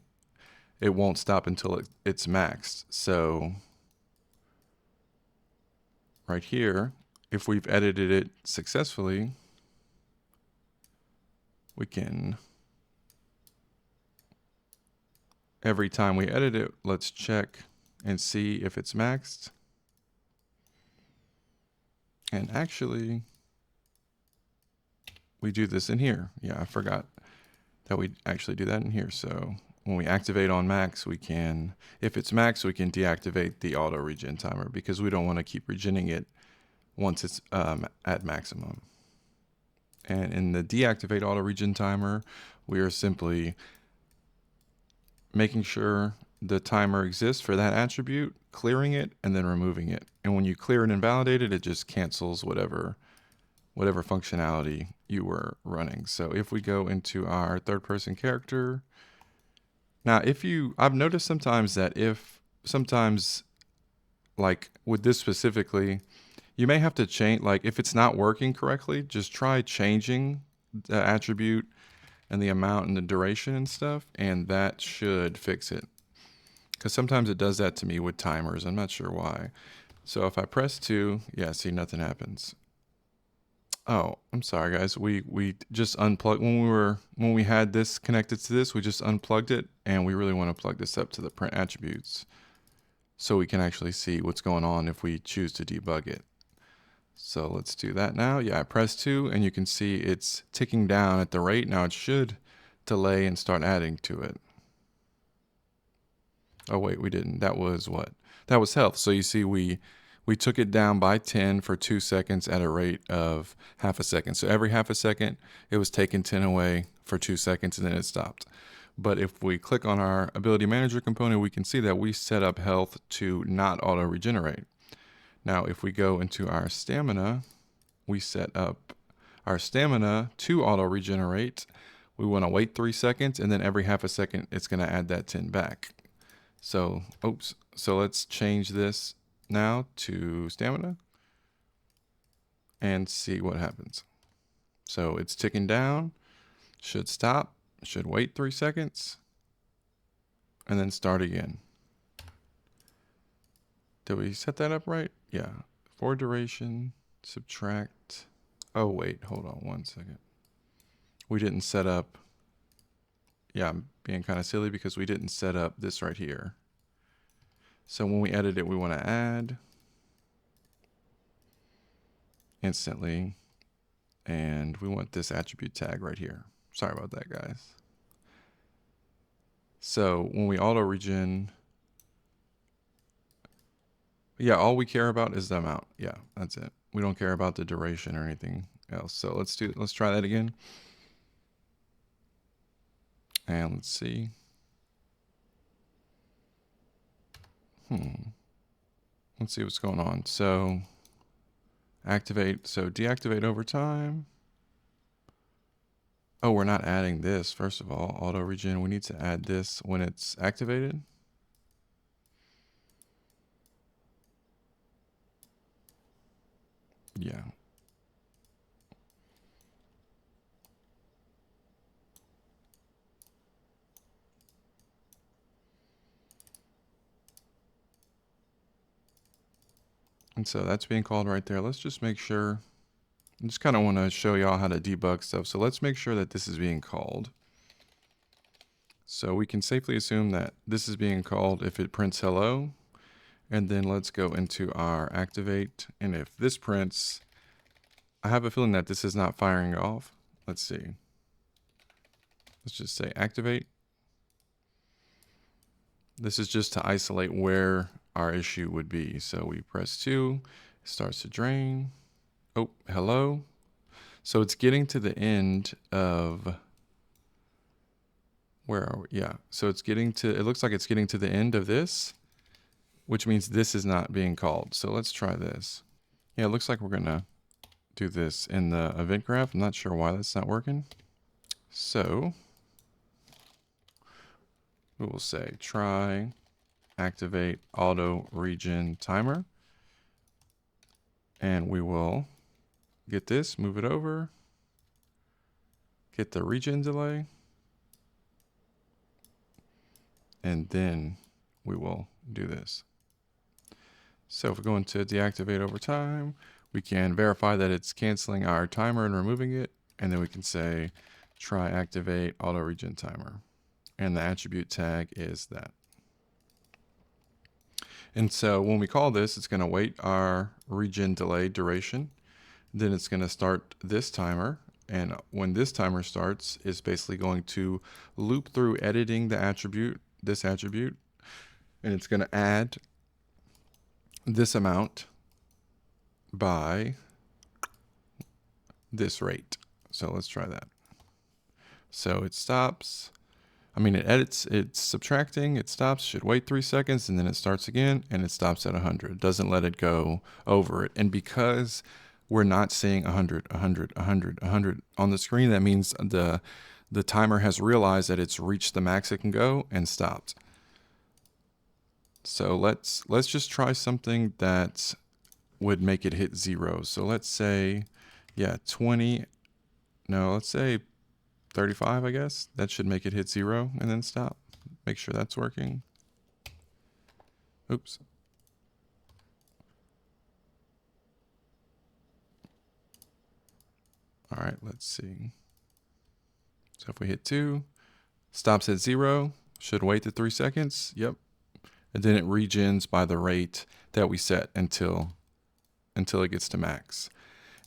it won't stop until it's maxed. So right here, if we've edited it successfully, we can, every time we edit it, let's check and see if it's maxed. And actually, we do this in here. Yeah, I forgot that we actually do that in here. So when we activate on max, we can, if it's max, we can deactivate the auto regen timer because we don't want to keep regenning it once it's at maximum. And in the deactivate auto regen timer, we are simply making sure the timer exists for that attribute, clearing it, and then removing it. And when you clear and invalidate it, it just cancels whatever functionality you were running. So if we go into our third person character, now I've noticed sometimes that like with this specifically, you may have to change, like if it's not working correctly, just try changing the attribute and the amount and the duration and stuff, and that should fix it. Because sometimes it does that to me with timers. I'm not sure why. So if I press 2, yeah, see, nothing happens. Oh, I'm sorry, guys. We just unplugged when we had this connected to this. We just unplugged it, and we really want to plug this up to the print attributes so we can actually see what's going on if we choose to debug it. So let's do that now. Yeah, I press 2, and you can see it's ticking down at the rate. Now it should delay and start adding to it. Oh wait, we didn't. That was what? That was health. So you see, we took it down by 10 for 2 seconds at a rate of half a second. So every half a second, it was taking 10 away for 2 seconds, and then it stopped. But if we click on our ability manager component, we can see that we set up health to not auto regenerate. Now, if we go into our stamina, we set up our stamina to auto regenerate. We want to wait 3 seconds, and then every half a second, it's going to add that 10 back. So, oops. So let's change this now to stamina and see what happens. So it's ticking down, should stop, should wait 3 seconds, and then start again. Did we set that up right? Yeah. For duration, subtract. Oh, wait, hold on 1 second. We didn't set up. Yeah, I'm being kind of silly because we didn't set up this right here. So when we edit it, we want to add instantly, and we want this attribute tag right here. Sorry about that, guys. So when we auto regen, yeah, all we care about is the amount. Yeah, that's it. We don't care about the duration or anything else. So let's try that again. And let's see. Let's see what's going on. So activate, so deactivate over time. Oh, we're not adding this. First of all, auto regen, we need to add this when it's activated. Yeah. And so that's being called right there. Let's just make sure. I just kind of want to show y'all how to debug stuff. So let's make sure that this is being called. So we can safely assume that this is being called if it prints hello. And then let's go into our activate. And if this prints, I have a feeling that this is not firing off. Let's see. Let's just say activate. This is just to isolate where our issue would be. So we press 2, it starts to drain. Oh, hello. So it's getting to the end of, where are we? Yeah, so it's getting to, it looks like it's getting to the end of this, which means this is not being called. So let's try this. Yeah, it looks like we're gonna do this in the event graph. I'm not sure why that's not working. So we will say try activate auto regen timer, and we will get this, move it over, get the regen delay, and then we will do this. So if we go into deactivate over time, we can verify that it's canceling our timer and removing it, and then we can say try activate auto regen timer, and the attribute tag is that. And so when we call this, it's going to wait our regen delay duration. Then it's going to start this timer. And when this timer starts, it's basically going to loop through editing the attribute, this attribute, and it's going to add this amount by this rate. So let's try that. So it stops. I mean, it edits, it's subtracting, it stops, should wait 3 seconds, and then it starts again, and it stops at 100. It doesn't let it go over it. And because we're not seeing 100, 100, 100, 100 on the screen, that means the timer has realized that it's reached the max it can go and stopped. So let's just try something that would make it hit 0. So let's say, yeah, 20, no, let's say 35, I guess. That should make it hit 0 and then stop. Make sure that's working. Oops. All right, let's see. So if we hit 2, stops at 0, should wait the 3 seconds. Yep. And then it regens by the rate that we set until it gets to max.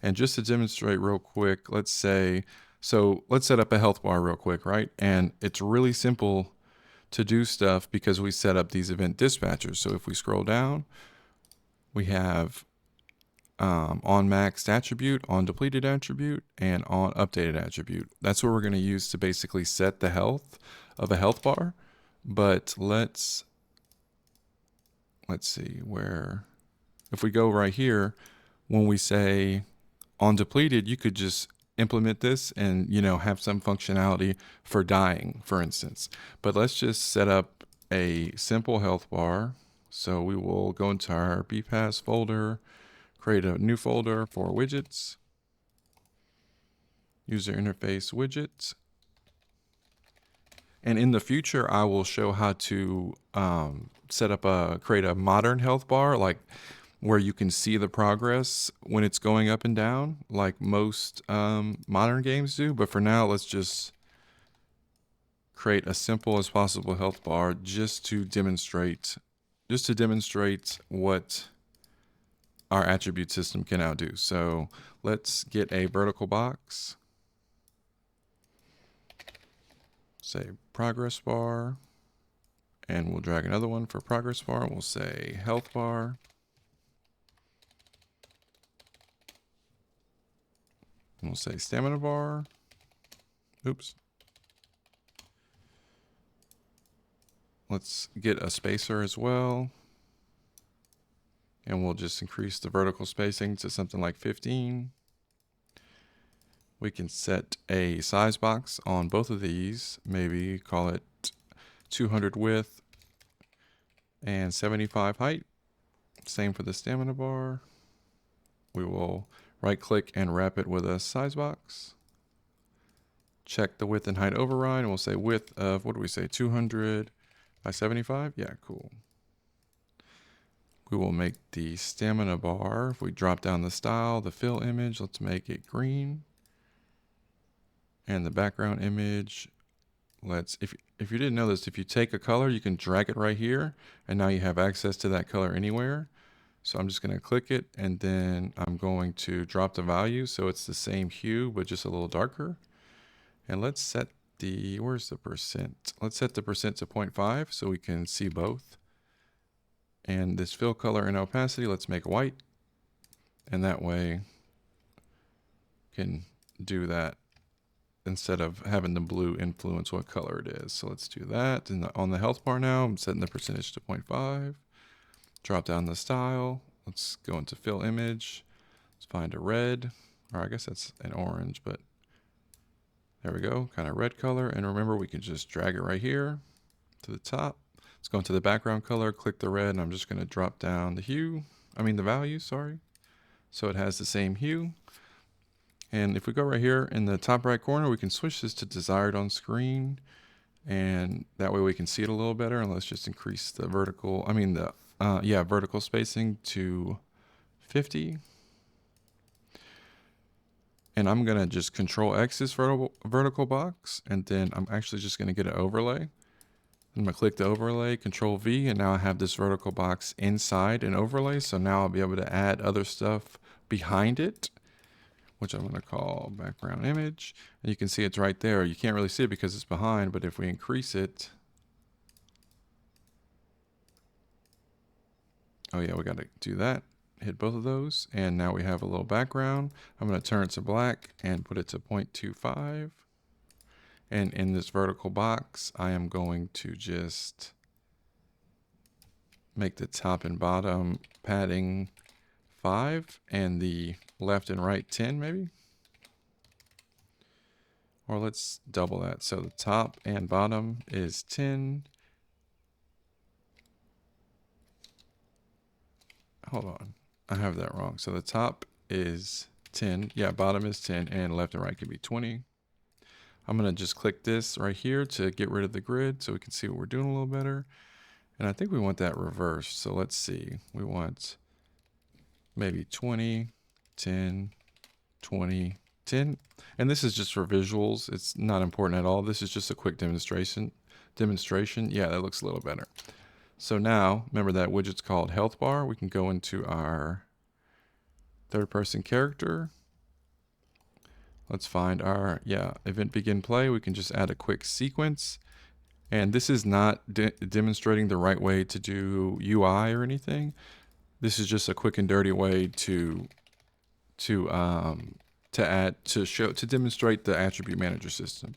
And just to demonstrate real quick, let's say, so let's set up a health bar real quick, right? And it's really simple to do stuff because we set up these event dispatchers. So if we scroll down, we have on maxed attribute, on depleted attribute, and on updated attribute. That's what we're going to use to basically set the health of a health bar. But let's see where, if we go right here, when we say on depleted, you could just implement this and, you know, have some functionality for dying, for instance. But let's just set up a simple health bar. So we will go into our BPass folder, create a new folder for widgets, user interface widgets. And in the future, I will show how to create a modern health bar, like where you can see the progress when it's going up and down, like most modern games do. But for now, let's just create as simple as possible health bar just to demonstrate what our attribute system can now do. So let's get a vertical box, say progress bar, and we'll drag another one for progress bar, and we'll say health bar. And we'll say stamina bar. Oops. Let's get a spacer as well. And we'll just increase the vertical spacing to something like 15. We can set a size box on both of these, maybe call it 200 width and 75 height. Same for the stamina bar. We will right click and wrap it with a size box. Check the width and height override, and we'll say width of, what do we say, 200 by 75? Yeah, cool. We will make the stamina bar, if we drop down the style, the fill image, let's make it green. And the background image, if you didn't know this, if you take a color, you can drag it right here, and now you have access to that color anywhere. So I'm just going to click it, and then I'm going to drop the value so it's the same hue, but just a little darker. And let's set the, where's the percent? Let's set the percent to 0.5 so we can see both. And this fill color and opacity, let's make white. And that way can do that instead of having the blue influence what color it is. So let's do that. And on the health bar now, I'm setting the percentage to 0.5. Drop down the style. Let's go into fill image. Let's find a red, or I guess that's an orange, but there we go, kind of red color. And remember, we can just drag it right here to the top. Let's go into the background color, click the red, and I'm just going to drop down the value, sorry. So it has the same hue. And if we go right here in the top right corner, we can switch this to desired on screen. And that way we can see it a little better. And let's just increase the vertical spacing to 50. And I'm going to just Control X this vertical box. And then I'm actually just going to get an overlay. I'm going to click the overlay, Control V, and now I have this vertical box inside an overlay. So now I'll be able to add other stuff behind it, which I'm going to call background image. And you can see it's right there. You can't really see it because it's behind, but if we increase it, oh yeah, we got to do that. Hit both of those. And now we have a little background. I'm going to turn it to black and put it to 0.25. And in this vertical box, I am going to just make the top and bottom padding 5 and the left and right 10 maybe. Or let's double that. So the top and bottom is 10. Hold on, I have that wrong. So the top is 10. Yeah, bottom is 10 and left and right can be 20. I'm going to just click this right here to get rid of the grid so we can see what we're doing a little better. And I think we want that reversed. So let's see. We want maybe 20, 10, 20, 10. And this is just for visuals. It's not important at all. This is just a quick demonstration. Yeah, that looks a little better. So now, remember that widget's called health bar. We can go into our third person character. Let's find our, event begin play. We can just add a quick sequence. And this is not demonstrating the right way to do UI or anything. This is just a quick and dirty way to um, to demonstrate the attribute manager system.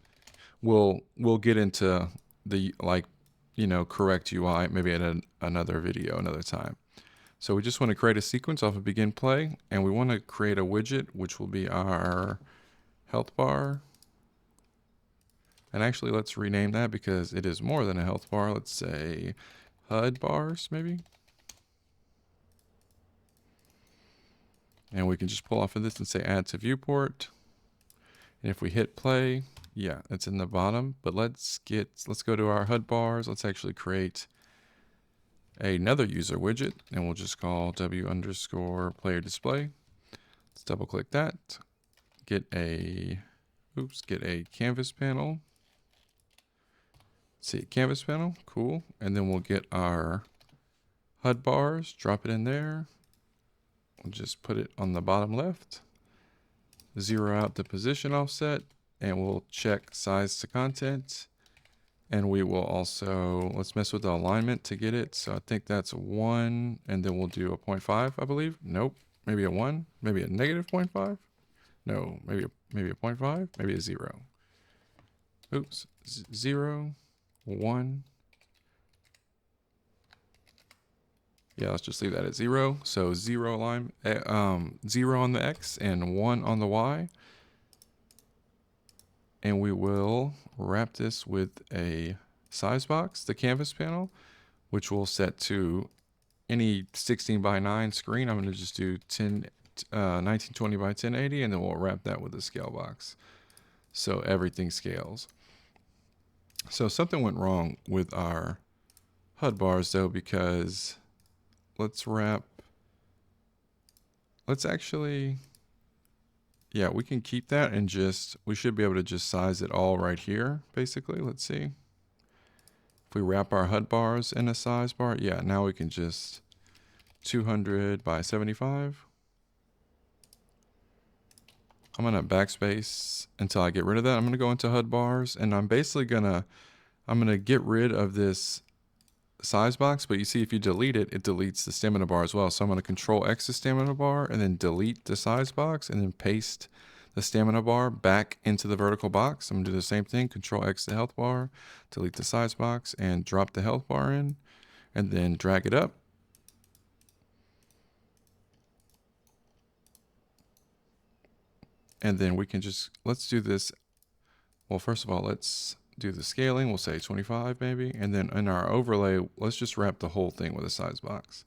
We'll get into the correct UI maybe at another video another time. So we just want to create a sequence off of begin play, and we want to create a widget which will be our health bar. And actually, let's rename that because it is more than a health bar. Let's say HUD bars, maybe. And we can just pull off of this and say add to viewport. And if we hit play, yeah, it's in the bottom. But let's go to our HUD bars. Let's actually create another user widget, and we'll just call w_player display. Let's double click that. Get a canvas panel. See, canvas panel, cool. And then we'll get our HUD bars, drop it in there. We'll just put it on the bottom left. Zero out the position offset, and we'll check size to content. And we will also, let's mess with the alignment to get it. So I think that's 1, and then we'll do a 0.5, I believe. Nope, maybe a 1, maybe a negative 0.5. No, maybe a 0.5, maybe a 0. Oops, 0, 1. Yeah, let's just leave that at 0. So 0 line, 0 on the X and 1 on the Y. And we will wrap this with a size box, the canvas panel, which we'll set to any 16 by 9 screen. I'm going to just do 1920 by 1080, and then we'll wrap that with a scale box. So everything scales. So something went wrong with our HUD bars though, because let's actually, yeah, we can keep that and we should be able to just size it all right here, basically. Let's see. If we wrap our HUD bars in a size bar, yeah, now we can just 200 by 75. I'm going to backspace until I get rid of that. I'm going to go into HUD bars, and I'm basically I'm going to get rid of this size box, but you see if you delete it, it deletes the stamina bar as well. So I'm going to Control X the stamina bar and then delete the size box and then paste the stamina bar back into the vertical box. I'm going to do the same thing, Control X the health bar, delete the size box and drop the health bar in, and then drag it up. And then we can let's do this. Well, first of all, let's do the scaling. We'll say 25 maybe. And then in our overlay, let's just wrap the whole thing with a size box,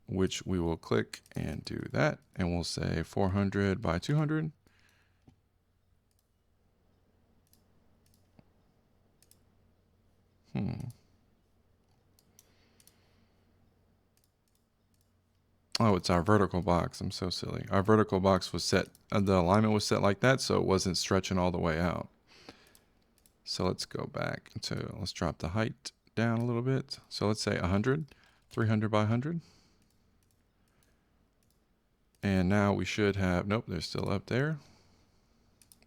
which we will click and do that. And we'll say 400 by 200. Oh, it's our vertical box. I'm so silly. Our vertical box was set, the alignment was set like that, so it wasn't stretching all the way out. So let's go back let's drop the height down a little bit. So let's say 100, 300 by 100. And now we should have, nope, they're still up there.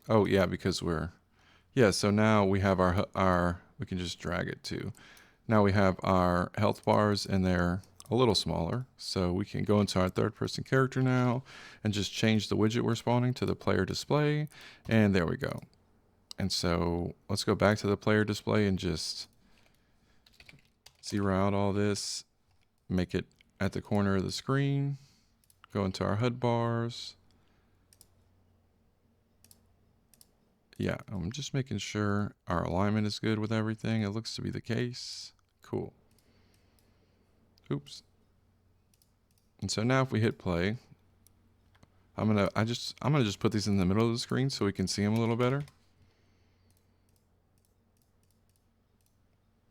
Oh yeah, because so now we have we can just drag it to. Now we have our health bars, and they're a little smaller. So we can go into our third person character now and just change the widget we're spawning to the player display. And there we go. And so let's go back to the player display and just zero out all this, make it at the corner of the screen, go into our HUD bars. Yeah, I'm just making sure our alignment is good with everything. It looks to be the case. Cool. Oops. And so now if we hit play, I'm gonna just put these in the middle of the screen so we can see them a little better.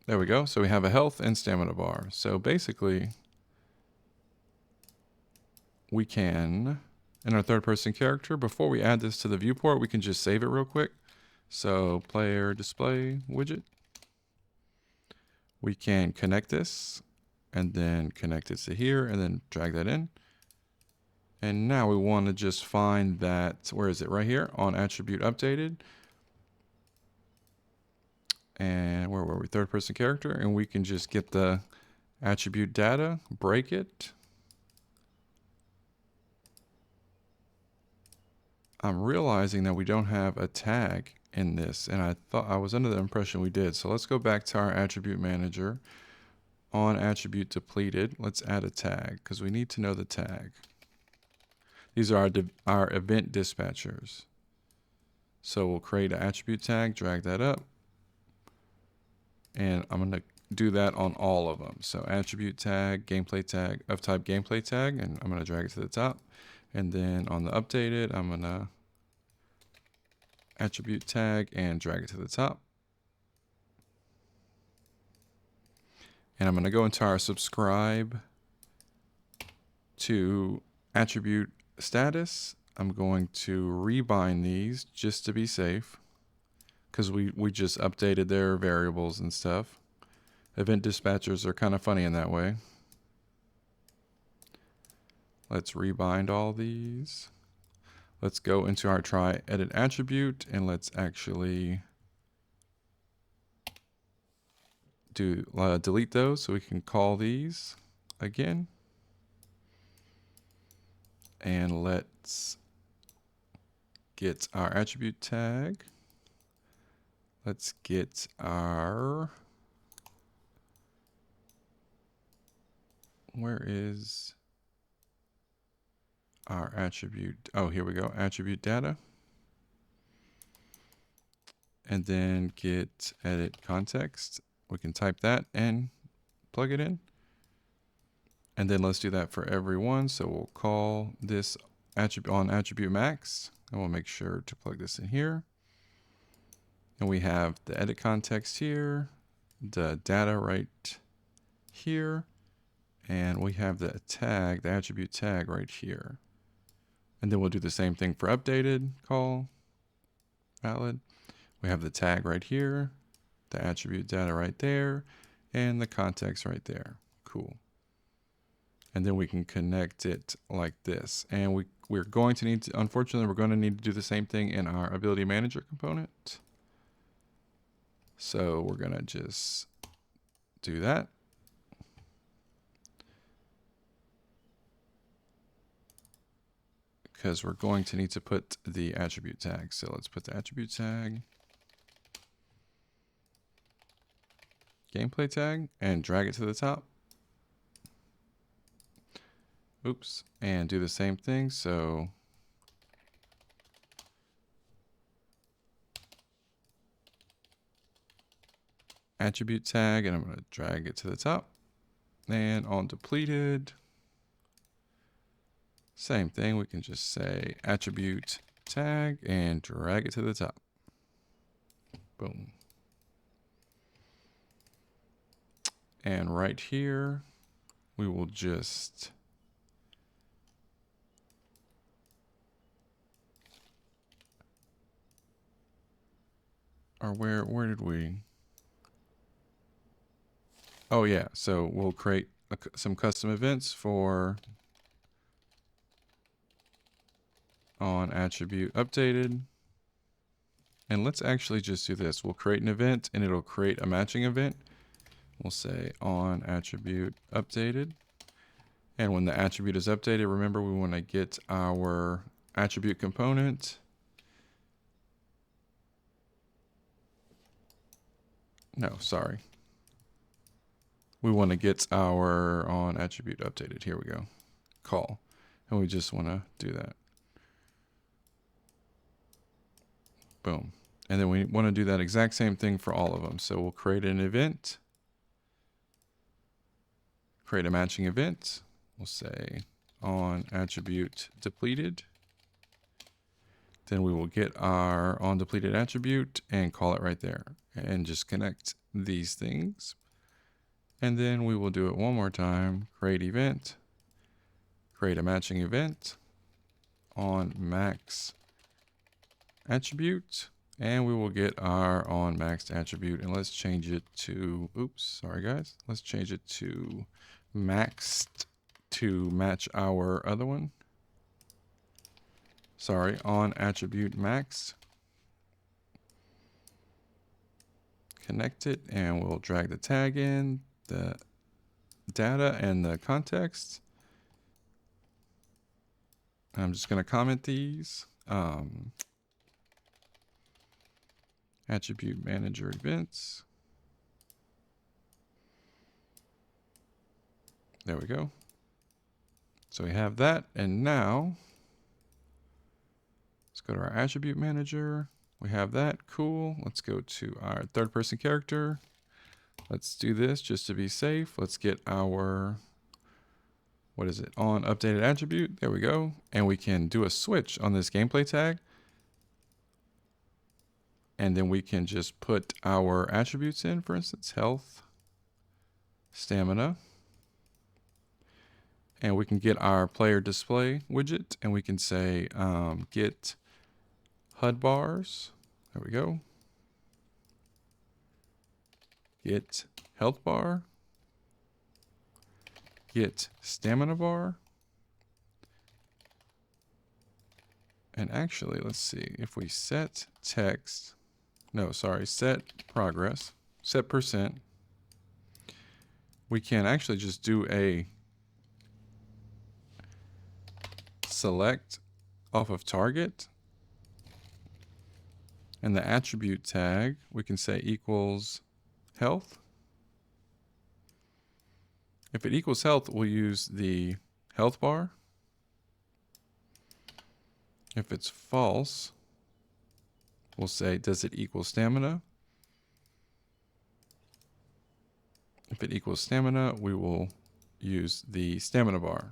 There we go. So we have a health and stamina bar. So basically, we can, in our third person character, before we add this to the viewport, we can just save it real quick. So player display widget. We can connect this and then connect it to here and then drag that in. And now we want to just find that, where is it? Right here on attribute updated. And where were we? Third person character. And we can just get the attribute data, break it. I'm realizing that we don't have a tag in this, and I thought I was under the impression we did. So let's go back to our attribute manager. On attribute depleted, let's add a tag because we need to know the tag. These are our event dispatchers. So we'll create an attribute tag, drag that up, and I'm going to do that on all of them. So attribute tag, gameplay tag, of type gameplay tag, and I'm going to drag it to the top. And then on the updated, I'm going to attribute tag and drag it to the top. And I'm going to go into our subscribe to attribute status. I'm going to rebind these just to be safe because we just updated their variables and stuff. Event dispatchers are kind of funny in that way. Let's rebind all these. Let's go into our try edit attribute and let's actually delete those so we can call these again. And let's get our attribute tag. Let's get our, where is our attribute? Oh, here we go, attribute data. And then get edit context. We can type that and plug it in. And then let's do that for everyone. So we'll call this attribute on attribute max, and we'll make sure to plug this in here. And we have the edit context here, the data right here, and we have the tag, the attribute tag right here. And then we'll do the same thing for updated call, valid. We have the tag right here, the attribute data right there, and the context right there. Cool. And then we can connect it like this. And we're going to need to, unfortunately, we're going to need to do the same thing in our ability manager component. So we're going to just do that. Because we're going to need to put the attribute tag. So let's put the attribute tag, gameplay tag, and drag it to the top. Oops, and do the same thing. So attribute tag, and I'm going to drag it to the top. And on depleted, same thing. We can just say attribute tag and drag it to the top. Boom. And right here, we will just or where did we? Oh yeah, so we'll create some custom events for on attribute updated. And let's actually just do this. We'll create an event and it'll create a matching event. We'll say on attribute updated. And when the attribute is updated, remember we want to get our attribute component. No, sorry. We want to get our on attribute updated. Here we go. Call. And we just want to do that. Boom. And then we want to do that exact same thing for all of them. So we'll create an event. Create a matching event. We'll say on attribute depleted. Then we will get our on depleted attribute and call it right there and just connect these things. And then we will do it one more time. Create event, create a matching event on max attribute, and we will get our on maxed attribute. And let's change it to, oops, sorry guys. Let's change it to maxed to match our other one. Sorry, on attribute max. connect it, and we'll drag the tag in, the data and the context. I'm just going to comment these. Attribute manager events. There we go. So we have that, and now let's go to our attribute manager. We have that, cool. Let's go to our third person character. Let's do this just to be safe. Let's get our, what is it, on updated attribute. There we go. And we can do a switch on this gameplay tag. And then we can just put our attributes in, for instance, health, stamina. And we can get our player display widget, and we can say get HUD bars. There we go. Get health bar. Get stamina bar. And actually, let's see, if we set text, no, sorry, set progress, set percent, we can actually just do a select off of target, and the attribute tag, we can say equals health. If it equals health, we'll use the health bar. If it's false, we'll say, does it equal stamina? If it equals stamina, we will use the stamina bar.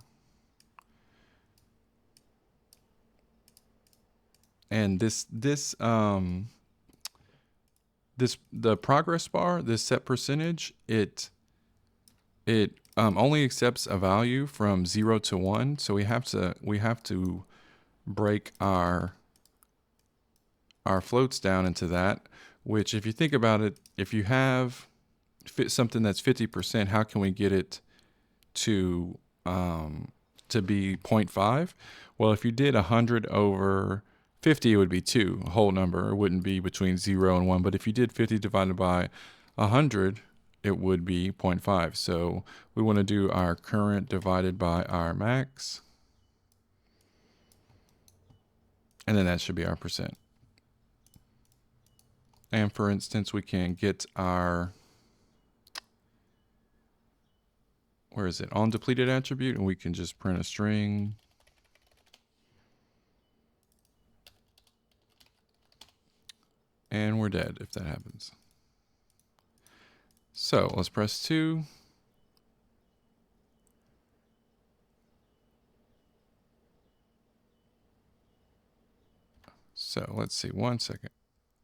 And the progress bar, this set percentage, it only accepts a value from 0 to 1. So we have to break our floats down into that, which, if you think about it, if you have something that's 50%, how can we get it to be 0.5? Well, if you did 100 over 50, it would be 2, a whole number. It wouldn't be between 0 and 1. But if you did 50 divided by 100, it would be 0.5. So we want to do our current divided by our max. And then that should be our percent. And for instance, we can get our, where is it, on depleted attribute, and we can just print a string. And we're dead if that happens. So let's press 2. So let's see, 1 second.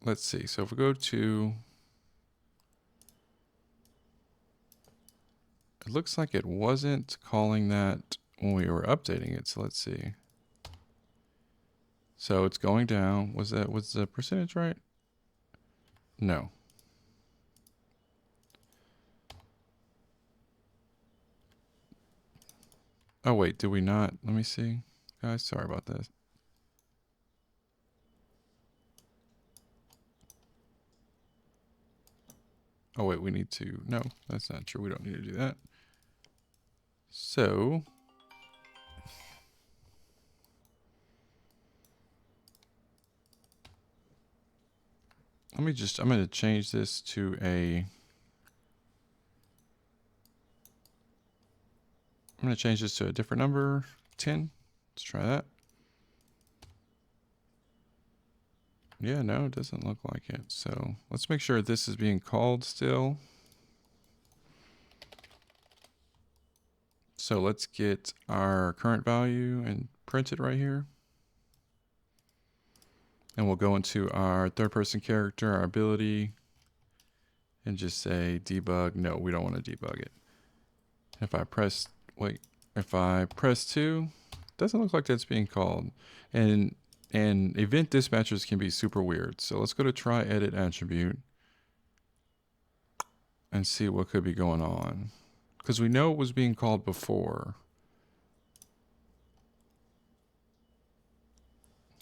Let's see, so if we go to, it looks like it wasn't calling that when we were updating it. So let's see. So it's going down. Was the percentage right? No. Oh wait, did we not? Let me see. Guys, sorry about this. Oh wait, we need to, no, that's not true. We don't need to do that. So I'm going to change this to I'm going to change this to a different number, 10. Let's try that. Yeah, no, it doesn't look like it. So let's make sure this is being called still. So let's get our current value and print it right here. And we'll go into our third person character, our ability, and just say debug. No, we don't want to debug it. If I press 2, doesn't look like that's being called. And event dispatchers can be super weird. So let's go to try edit attribute and see what could be going on. Because we know it was being called before.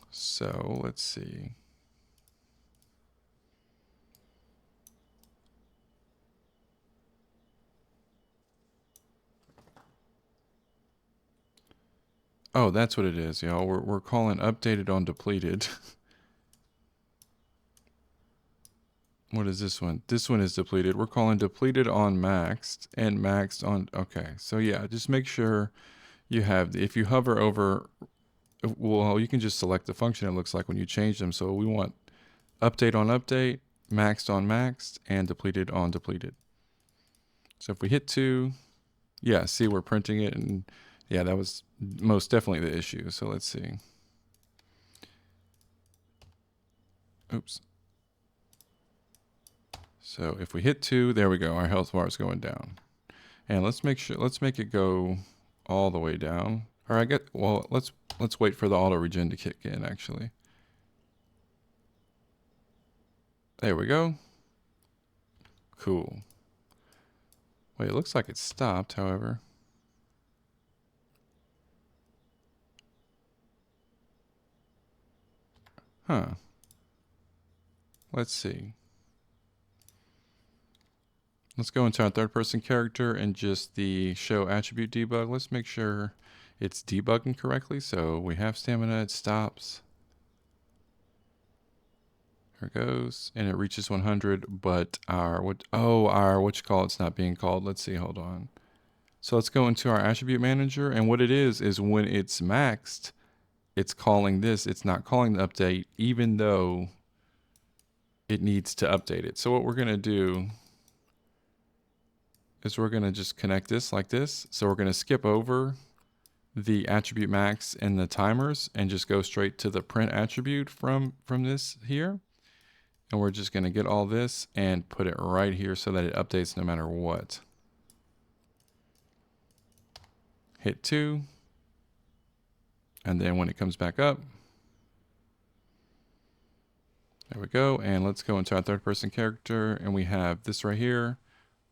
So let's see. Oh, that's what it is, y'all. We're calling updated on depleted. What is this one? This one is depleted. We're calling depleted on maxed and maxed on. Okay, so yeah, just make sure you have. If you hover over, well, you can just select the function. It looks like when you change them. So we want update on update, maxed on maxed, and depleted on depleted. So if we hit 2, yeah, see we're printing it, and yeah, that was most definitely the issue. So let's see. Oops. So if we hit 2, there we go. Our health bar is going down. And let's make it go all the way down. Or let's wait for the auto regen to kick in actually. There we go. Cool. Wait, it looks like it stopped, however. Huh. Let's see. Let's go into our third person character and just the show attribute debug. Let's make sure it's debugging correctly. So we have stamina, it stops. There it goes. And it reaches 100, but it's not being called. Let's see, hold on. So let's go into our attribute manager, and what it is when it's maxed, it's calling this. It's not calling the update, even though it needs to update it. So what we're gonna do is we're gonna just connect this like this. So we're gonna skip over the attribute max and the timers and just go straight to the print attribute from this here. And we're just gonna get all this and put it right here so that it updates no matter what. Hit 2. And then when it comes back up, there we go. And let's go into our third person character, and we have this right here.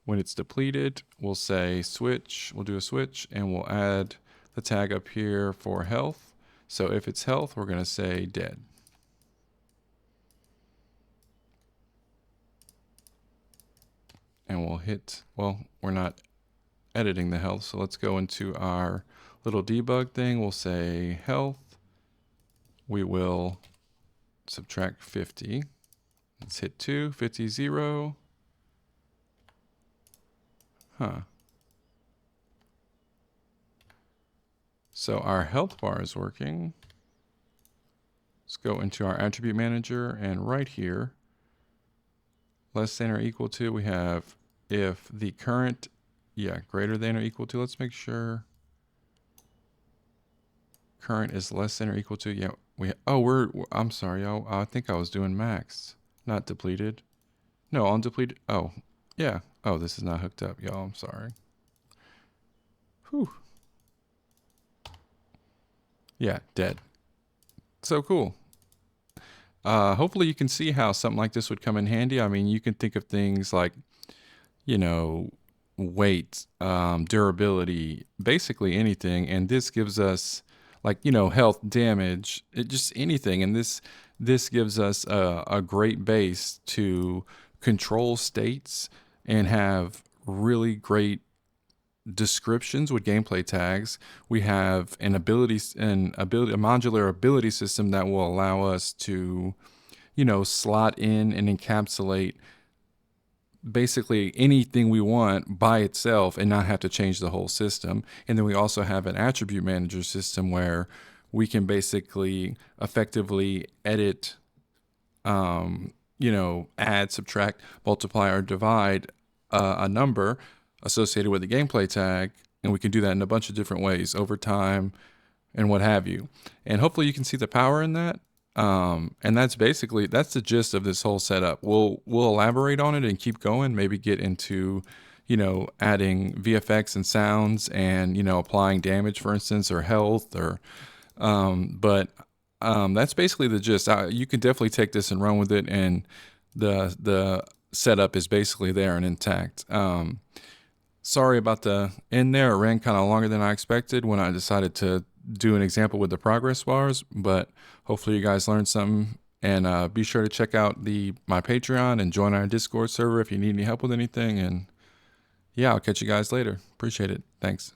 When it's depleted, we'll say switch, we'll do a switch, and we'll add the tag up here for health. So if it's health, we're gonna say dead. And we'll hit, well, we're not editing the health, so let's go into our little debug thing. We'll say health. We will subtract 50. Let's hit 2, 50, 0. Huh. So our health bar is working. Let's go into our attribute manager, and right here, less than or equal to, we have if the current, greater than or equal to. Let's make sure current is less than or equal to, I'm sorry, y'all. I think I was doing max, not depleted. No, on depleted. Oh, yeah. Oh, this is not hooked up, y'all. I'm sorry. Whew. Yeah, dead. So cool. Hopefully you can see how something like this would come in handy. I mean, you can think of things like, weight, durability, basically anything. And this gives us health, damage, just anything. And this gives us a great base to control states and have really great descriptions with gameplay tags. We have a modular ability system that will allow us to, slot in and encapsulate basically anything we want by itself and not have to change the whole system. And then we also have an attribute manager system where we can basically effectively edit, add, subtract, multiply, or divide a number associated with the gameplay tag. And we can do that in a bunch of different ways over time and what have you. And hopefully you can see the power in that. And that's the gist of this whole setup. We'll elaborate on it and keep going, maybe get into, adding VFX and sounds and, applying damage, for instance, or health or, but that's basically the gist. You can definitely take this and run with it. And the setup is basically there and intact. Sorry about the end there. It ran kind of longer than I expected when I decided to do an example with the progress bars, but hopefully you guys learned something. And be sure to check out my Patreon and join our Discord server if you need any help with anything. And yeah, I'll catch you guys later. Appreciate it. Thanks.